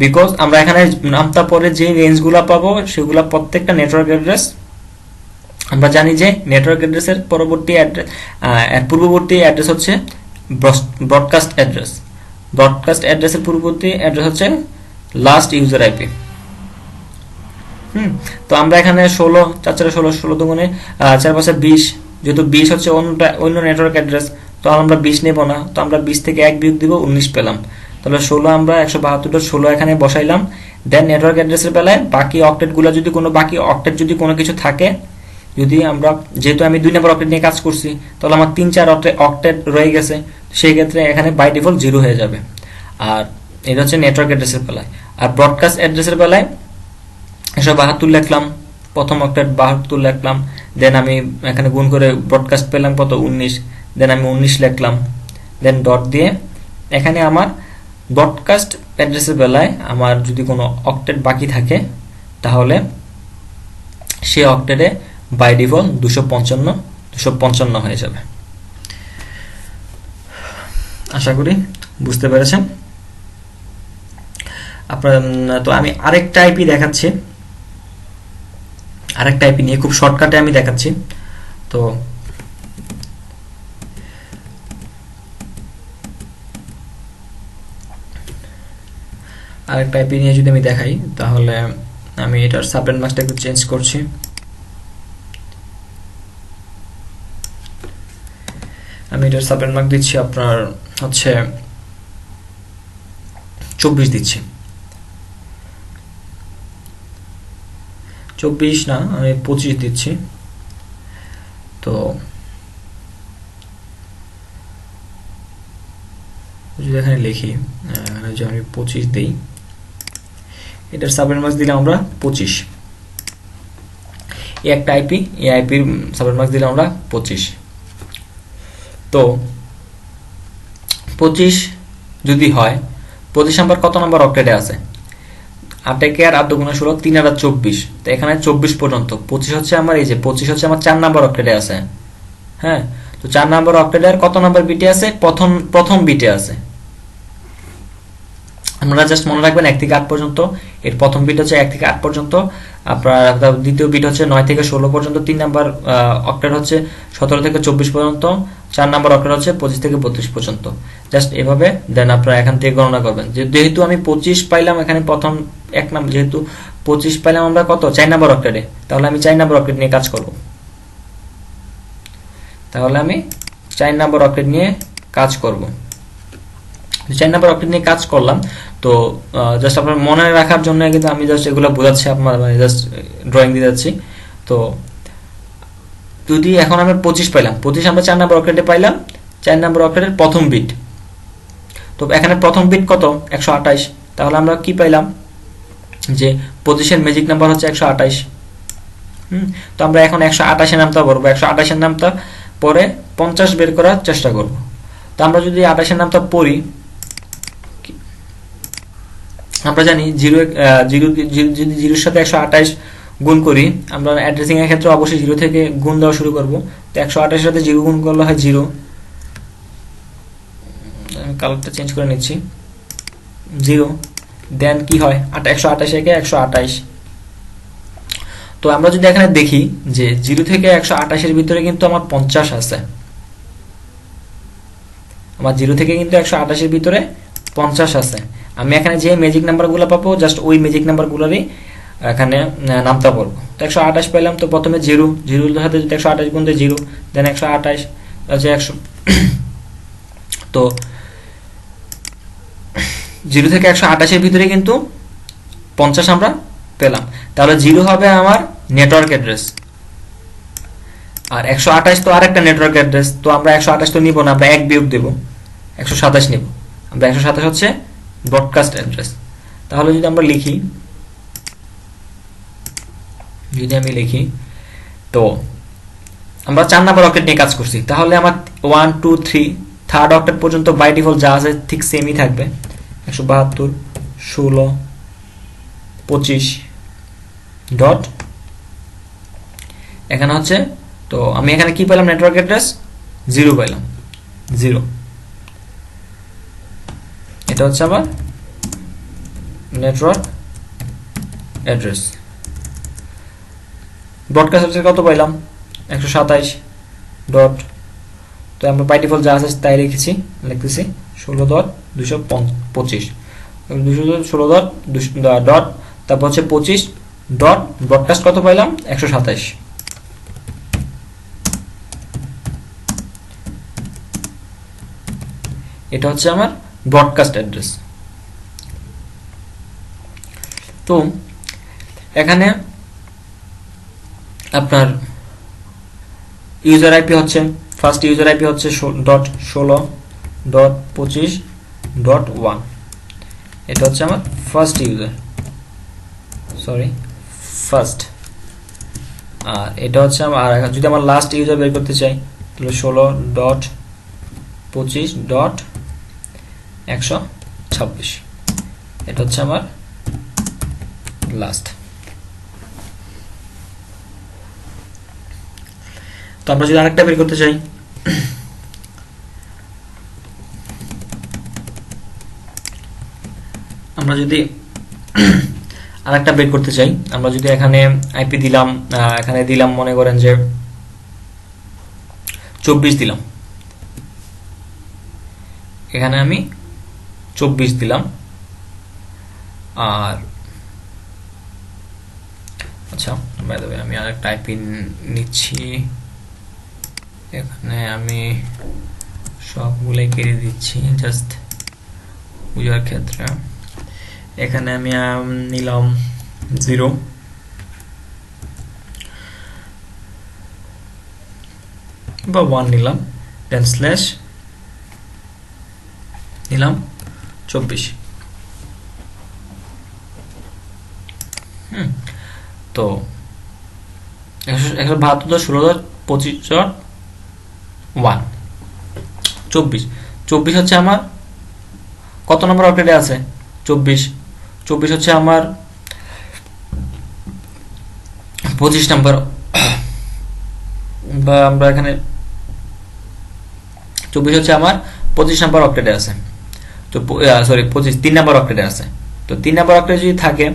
বিকজ আমরা এখানে নামটা পরে যে রেঞ্জগুলো পাবো সেগুলো প্রত্যেকটা নেটওয়ার্ক অ্যাড্রেস। আমরা জানি যে নেটওয়ার্ক অ্যাড্রেসের পূর্ববর্তী অ্যাড্রেস হচ্ছে ব্রডকাস্ট অ্যাড্রেস। ব্রডকাস্ট অ্যাড্রেসের পূর্ববর্তী অ্যাড্রেস হচ্ছে লাস্ট ইউজার আইপি। তো আমরা এখানে 16, 4 4 16, 16 দুগুণে 4 5 20, যেহেতু 20 হচ্ছে অন্য নেটওয়ার্ক অ্যাড্রেস, তো আমরা 20 নেব না। তো আমরা 20 থেকে 1 বিয়োগ দিব, 19 পেলাম। তাহলে 16 আমরা 172 16 এখানে বসাইলাম। দেন নেটওয়ার্ক অ্যাড্রেসের বেলায় বাকি অক্টেটগুলো যদি কোনো কিছু থাকে, যদি আমরা, যেহেতু আমি 2 নম্বর অক্টেট নিয়ে কাজ করছি, তাহলে আমার 3-4 অক্টেট রয়ে গেছে, সেই ক্ষেত্রে এখানে বাই ডিফল্ট 0 হয়ে যাবে। আর এটা হচ্ছে নেটওয়ার্ক অ্যাড্রেসের বেলায়। আর ব্রডকাস্ট অ্যাড্রেসের বেলায় 172 লিখলাম, প্রথম অক্টেট 72 লিখলাম। দেন আমি এখানে গুণ করে ব্রডকাস্ট পেলাম কত, 19। দেন আমি 19 লিখলাম, দেন ডট দিয়ে এখানে আমার ব্রডকাস্ট অ্যাড্রেসের বেলায় আমার যদি কোনো অক্টেট বাকি থাকে, তাহলে সেই অক্টেটে বাই ডিফল্ট 255 হয়ে যাবে। আশা করি বুঝতে পেরেছেন আপনারা। তো আমি আরেকটা আইপি দেখাচ্ছি, আরেকটা আইপি নিয়ে খুব শর্টকাটে আমি দেখাচ্ছি। তো আরেকটা আইপি নিয়ে যদি আমি দেখাই, তাহলে আমি এটার সাবনেট মাস্কটা একটু চেঞ্জ করছি। আমি এটার সাবনেট মাস্ক দিচ্ছি আপনার হচ্ছে 24 দিচ্ছি, 24 না, আমি 25 দিচ্ছি। তো যদি এখানে লিখি, এখানে যে আমি 25 দিই, এটার সাবনেট মাস্ক দিলাম আমরা 25। এই একটা আইপি, এই আইপির সাবনেট মাস্ক দিলাম আমরা 25। তো 25 যদি হয়, 25 নাম্বার কত নাম্বার অক্টেটে আছে? 8 কে আর 8 দুগুণে 16, 3 আর 24। তো এখানে 24 পর্যন্ত 25 হচ্ছে আমার, এই যে 25 হচ্ছে আমার 4 নাম্বার অক্টেটে আছে। হ্যাঁ, তো 4 নাম্বার অক্টেটের কত নাম্বার বিটে আছে? প্রথম বিটে আছে। আপনারা জাস্ট মনে রাখবেন 1 থেকে 8 পর্যন্ত, এর প্রথম বিট হচ্ছে 1 থেকে 8 পর্যন্ত, আপনার দ্বিতীয় বিট হচ্ছে 9 থেকে 16 পর্যন্ত, 3 নাম্বার অক্টেট হচ্ছে 17 থেকে 24 পর্যন্ত, 4 নাম্বার অক্টেট হচ্ছে 25 থেকে 32 পর্যন্ত। জাস্ট এভাবে দেন আপনারা এখান থেকে গণনা করবেন। যেহেতু আমি 25 পাইলাম এখানে প্রথম এক নাম্বার, যেহেতু 25 পাইলাম আমরা কত, 4 নাম্বার অক্টেটে, তাহলে আমি 4 নাম্বার অক্টেট নিয়ে কাজ করব। তাহলে আমি 4 নাম্বার অক্টেট নিয়ে কাজ করব। 4 নাম্বার অক্টেট নিয়ে কাজ করলাম। তো জাস্ট আপনার মনে রাখার জন্য কিন্তু আমি জাস্ট এগুলো বোঝাচ্ছি, আপনার মানে জাস্ট ড্রয়িং দিয়ে যাচ্ছি। তো যদি এখন আমরা 25 পাইলাম, 25 আমরা 4 নাম্বার অক্টেটে পাইলাম, 4 নাম্বার অক্টেটের প্রথম বিট। তো এখানে প্রথম বিট কত, 128। তাহলে আমরা কি পাইলাম, যে 25 এর ম্যাজিক নাম্বার হচ্ছে 128। তো আমরা এখন 128 এর নামটা পড়বো, 128 এর নামটা পরে 50 বের করার চেষ্টা করব। তো আমরা যদি 28 এর নামটা পড়ি, আমরা জানি যদি 0 এর সাথে 128 গুণ করি, আমরা অ্যাড্রেসিং এর ক্ষেত্রে অবশ্যই 0 থেকে গুণ দেওয়া শুরু করব। তো 128 এর সাথে 0 গুণ করলে হয় 0। আমি কালারটা চেঞ্জ করে নিচ্ছি, 0। দেন কি হয়, 128 একে 128। তো আমরা যদি এখানে দেখি যে 0 থেকে 128 এর ভিতরে কিন্তু আমার 50 আছে, আমার 0 থেকে কিন্তু 128 এর ভিতরে 50 আছে। আমি এখানে যে ম্যাজিক নাম্বারগুলো পাবো, জাস্ট ওই ম্যাজিক নাম্বারগুলোরই এখানে নামতা বলবো। তো 128 পেলাম, তো প্রথমে জিরো, জিরোর সাথে যদি 128 গুণ দেয় জিরো, দেন 128 আছে 100। তো 0 থেকে 128 এর ভিতরে কিন্তু 50 আমরা পেলাম। তাহলে 0 হবে আমার নেটওয়ার্ক অ্যাড্রেস, আর 128 তো আরেকটা নেটওয়ার্ক অ্যাড্রেস। তো আমরা 128 তো নিব না, আমরা 1 বিয়োগ দেব, 127 নিব। আমরা 127 হচ্ছে ব্রডকাস্ট অ্যাড্রেস। তাহলে যদি আমরা লিখি, যদি আমি লিখি, তো আমরা 4 নাম্বার অক্টেট নিয়ে কাজ করছি। তাহলে আমার 1 2 3 থার্ড অক্টেট পর্যন্ত বাই ডিফল্ট যা আছে ঠিক সেমই থাকবে, 172 16 25 ডট। এখানে হচ্ছে, তো আমি এখানে কি পেলাম, নেটওয়ার্ক অ্যাড্রেস 0 পেলাম, 0। এটা হচ্ছে আমার নেটওয়ার্ক অ্যাড্রেস। ব্রডকাস্ট অ্যাড্রেস কত পাইলাম, 127 ডট। তো আমরা বাই ডিফল্ট যা আছে তাই লিখেছি, লিখতেছি 16.225, 216 ডট, তারপর হচ্ছে 25 ডট, ব্রডকাস্ট কত পাইলাম, 127। এটা হচ্ছে আমার ব্রডকাস্ট অ্যাড্রেস। তো এখানে আপনার ইউজার আইপি হচ্ছে, ফার্স্ট ইউজার আইপি হচ্ছে .16.25.1। এটা হচ্ছে আমার ফার্স্ট ইউজার, সরি ফার্স্ট। আর এটা হচ্ছে আমার, আর যদি আমার লাস্ট ইউজার বের করতে চাই তাহলে 16.25.126। এটা হচ্ছে আমার লাস্ট। তো আমরা যদি আরেকটা বের করতে চাই, আমরা যদি আরেকটা বের করতে চাই, আমরা যদি এখানে আইপি দিলাম, এখানে দিলাম মনে করেন যে 24 দিলাম, এখানে আমি 24 দিলাম। আর আচ্ছা, বাই দ্য ওয়ে আমি আরেকটা আইপি নিচ্ছি, এখানে আমি সবগুলোই কেটে দিচ্ছি জাস্ট বুঝার ক্ষেত্রে। এখানে আমি নিলাম 0, বা 1 নিলাম, দেন স্ল্যাশ নিলাম 24। তো 172.16.25.1 24 হচ্ছে আমার কত নম্বর অক্টেটে আছে, 24 হচ্ছে আমার 25 নম্বর, বা আমরা এখানে 24 হচ্ছে আমার 25 নম্বর অক্টেটে আছে। তো সরি 25 3 নম্বর অক্টেটে আছে। তো 3 নম্বর অক্টেটে যদি থাকে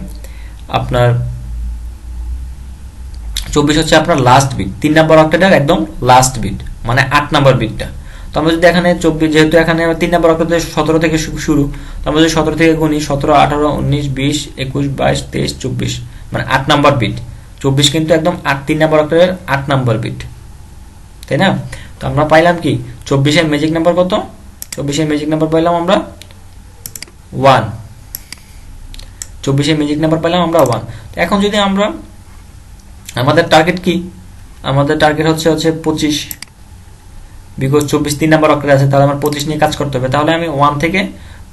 আপনার 24 হচ্ছে আপনার লাস্ট বিট, 3 নম্বর অক্টেটের একদম লাস্ট বিট, মানে 8 নম্বর বিটটা। তো আমরা যদি এখানে 24, যেহেতু এখানে 3 নম্বর অক্টেটে 17 থেকে শুরু, তো আমরা যদি 17 থেকে গুনি 17 18 19 20 21 22 23 24, মানে 8 নম্বর বিট। 24 কিন্তু একদম 3 নম্বর অক্টেটের 8 নম্বর বিট, তাই না? তো আমরা পাইলাম কি, 24 এর ম্যাজিক নাম্বার কত, 24 এর ম্যাজিক নাম্বার পাইলাম আমরা 1। 24 এর ম্যাজিক নাম্বার পাইলাম আমরা 1। তো এখন যদি আমরা, আমাদের টার্গেট কি, আমাদের টার্গেট হচ্ছে 25, বিকজ 24 3 নাম্বার অক্টেটে আছে, তাহলে আমার 25 নিয়ে কাজ করতে হবে। তাহলে আমি 1 থেকে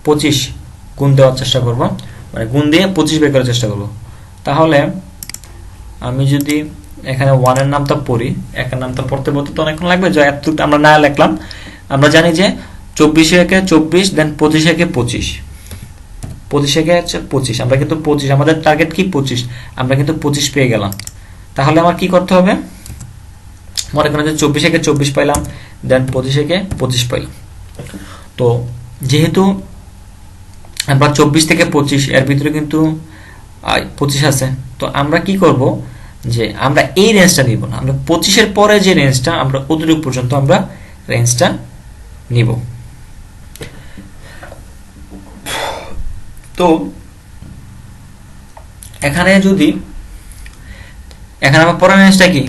25 গুণ দেওয়ার চেষ্টা করব, মানে গুণ দিয়ে 25 বের করার চেষ্টা করব। তাহলে আমি যদি এখানে 1 এর নামটা পড়ি, একের নামটা পড়তে পড়তে তো অনেকক্ষণ লাগবে, যা এত আমরা না লিখলাম। আমরা জানি যে 24 একে 24, দেন 25 একে 25, 25 একে হচ্ছে 25, আমরা কিন্তু 25, আমাদের টার্গেট কি 25, আমরা কিন্তু 25 পেয়ে গেলাম। তাহলে আমার কি করতে হবে, মনে করেন যে 24 একে 24 পাইলাম, দেন 25 একে 25 পাইলাম। তো যেহেতু আমরা 24 থেকে 25 এর ভিতরে কিন্তু 25 আছে, তো আমরা কি করব, যে আমরা এই রেঞ্জটা নিব না, আমরা 25 এর পরে যে রেঞ্জটা, আমরা কতটুকু পর্যন্ত আমরা রেঞ্জটা নিব। তো এখানে যদি এখানে আমার পরের রেঞ্জটা কি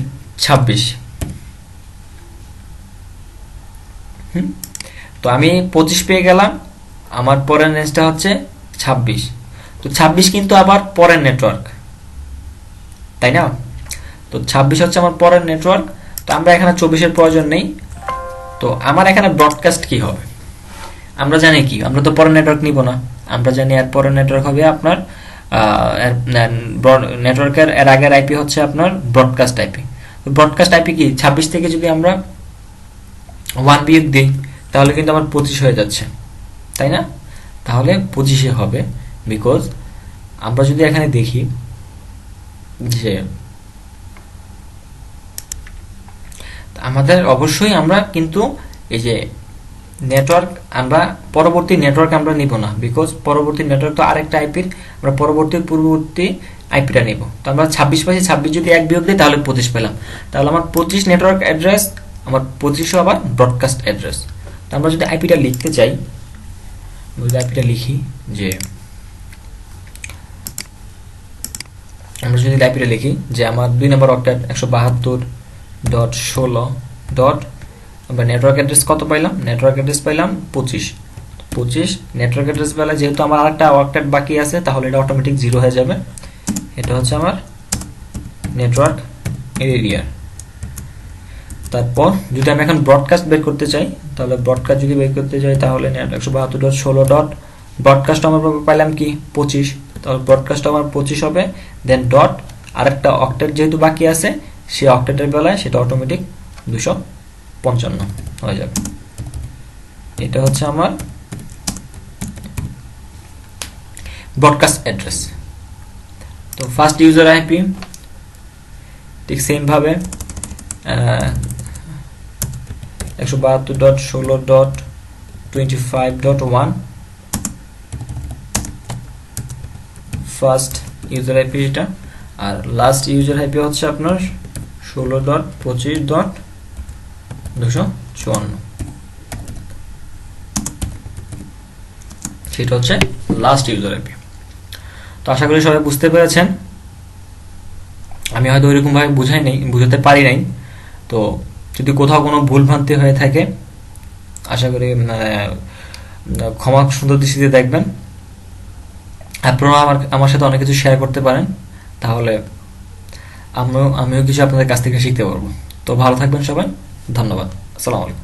26, তো আমি 25 পেয়ে গেলাম, আমার পরের রেঞ্জটা হচ্ছে 26। তো 26 কিন্তু আবার পরের নেটওয়ার্ক, তাই না? তো 26 হচ্ছে আমার পরের নেটওয়ার্ক। তো আমরা এখানে 24-এর প্রয়োজন নেই। তো আমার এখানে ব্রডকাস্ট কি হবে আমরা জানি কি, আমরা তো পরের নেটওয়ার্ক নিব না। আমরা জানি এর পরের নেটওয়ার্ক হবে আপনার নেটওয়ার্কের এর আগের আইপি হচ্ছে আপনার ব্রডকাস্ট আইপি। তো ব্রডকাস্ট আইপি কি 26 থেকে যদি আমরা 1 বিয়োগ দিই তাহলে কিন্তু আমার 25 হয়ে যাচ্ছে, তাই না? তাহলে 25-এ হবে, বিকজ আমরা যদি এখানে দেখি যে আমাদের অবশ্যই আমরা কিন্তু এই যে নেটওয়ার্ক, আমরা পরবর্তী নেটওয়ার্ক আমরা নিব না, বিকজ পরবর্তী নেটওয়ার্ক তো আরেকটা আইপির, আমরা পূর্ববর্তী আইপিটা নিব। তো আমরা 26 পাইছি, 26 যদি 1 বিয়োগ দিই তাহলে 25 পেলাম। তাহলে আমার 25 নেটওয়ার্ক অ্যাড্রেস, আমার 25ও আবার ব্রডকাস্ট অ্যাড্রেস। তো আমরা যদি আইপিটা লিখতে চাই, যদি আইপিটা লিখি যে আমরা যদি আইপিটা লিখি যে আমার 2 নম্বর অক্টেট 172.16. আমরা নেটওয়ার্ক অ্যাড্রেস কত পাইলাম? নেটওয়ার্ক অ্যাড্রেস পাইলাম 25 নেটওয়ার্ক অ্যাড্রেস পেলে, যেহেতু আমার আরেকটা অক্টেট বাকি আছে তাহলে এটা অটোমেটিক 0 হয়ে যাবে। এটা হচ্ছে আমার নেটওয়ার্ক এরিয়া। তারপর যদি আমি এখন ব্রডকাস্ট বের করতে চাই, তাহলে ব্রডকাস্ট যদি বের করতে চাই তাহলে 172.16. ব্রডকাস্ট আমরা পাইলাম কি 25, তাহলে ব্রডকাস্ট আমার 25 হবে, দেন ডট আরেকটা অক্টেট যেহেতু বাকি আছে সেই অক্টেটের বেলায় সেটা অটোমেটিক 255 হয়ে যাবে। এটা হচ্ছে আমার ব্রডকাস্ট অ্যাড্রেস। তো ফার্স্ট ইউজার আইপি ঠিক সেম ভাবে 172.16.25.1 ফার্স্ট ইউজার আইপি এটা, আর লাস্ট ইউজার আইপি হচ্ছে আপনার 16.25.254, সেটা হচ্ছে লাস্ট ইউজার আইপি। তো আশা করি সবাই বুঝতে পেরেছেন। আমি হয়তো ওইরকম ভাবে বুঝাতে পারি নাই। তো যদি কোথাও কোনো ভুলভ্রান্তি হয়ে থাকে আশা করি ক্ষমা সুন্দর দৃষ্টিতে দেখবেন। আপনারা আমার সাথে অনেক কিছু শেয়ার করতে পারেন, তাহলে আমিও কিছু আপনাদের কাছ থেকে শিখতে পারবো। তো ভালো থাকবেন সবাই, ধন্যবাদ, আসসালামু আলাইকুম।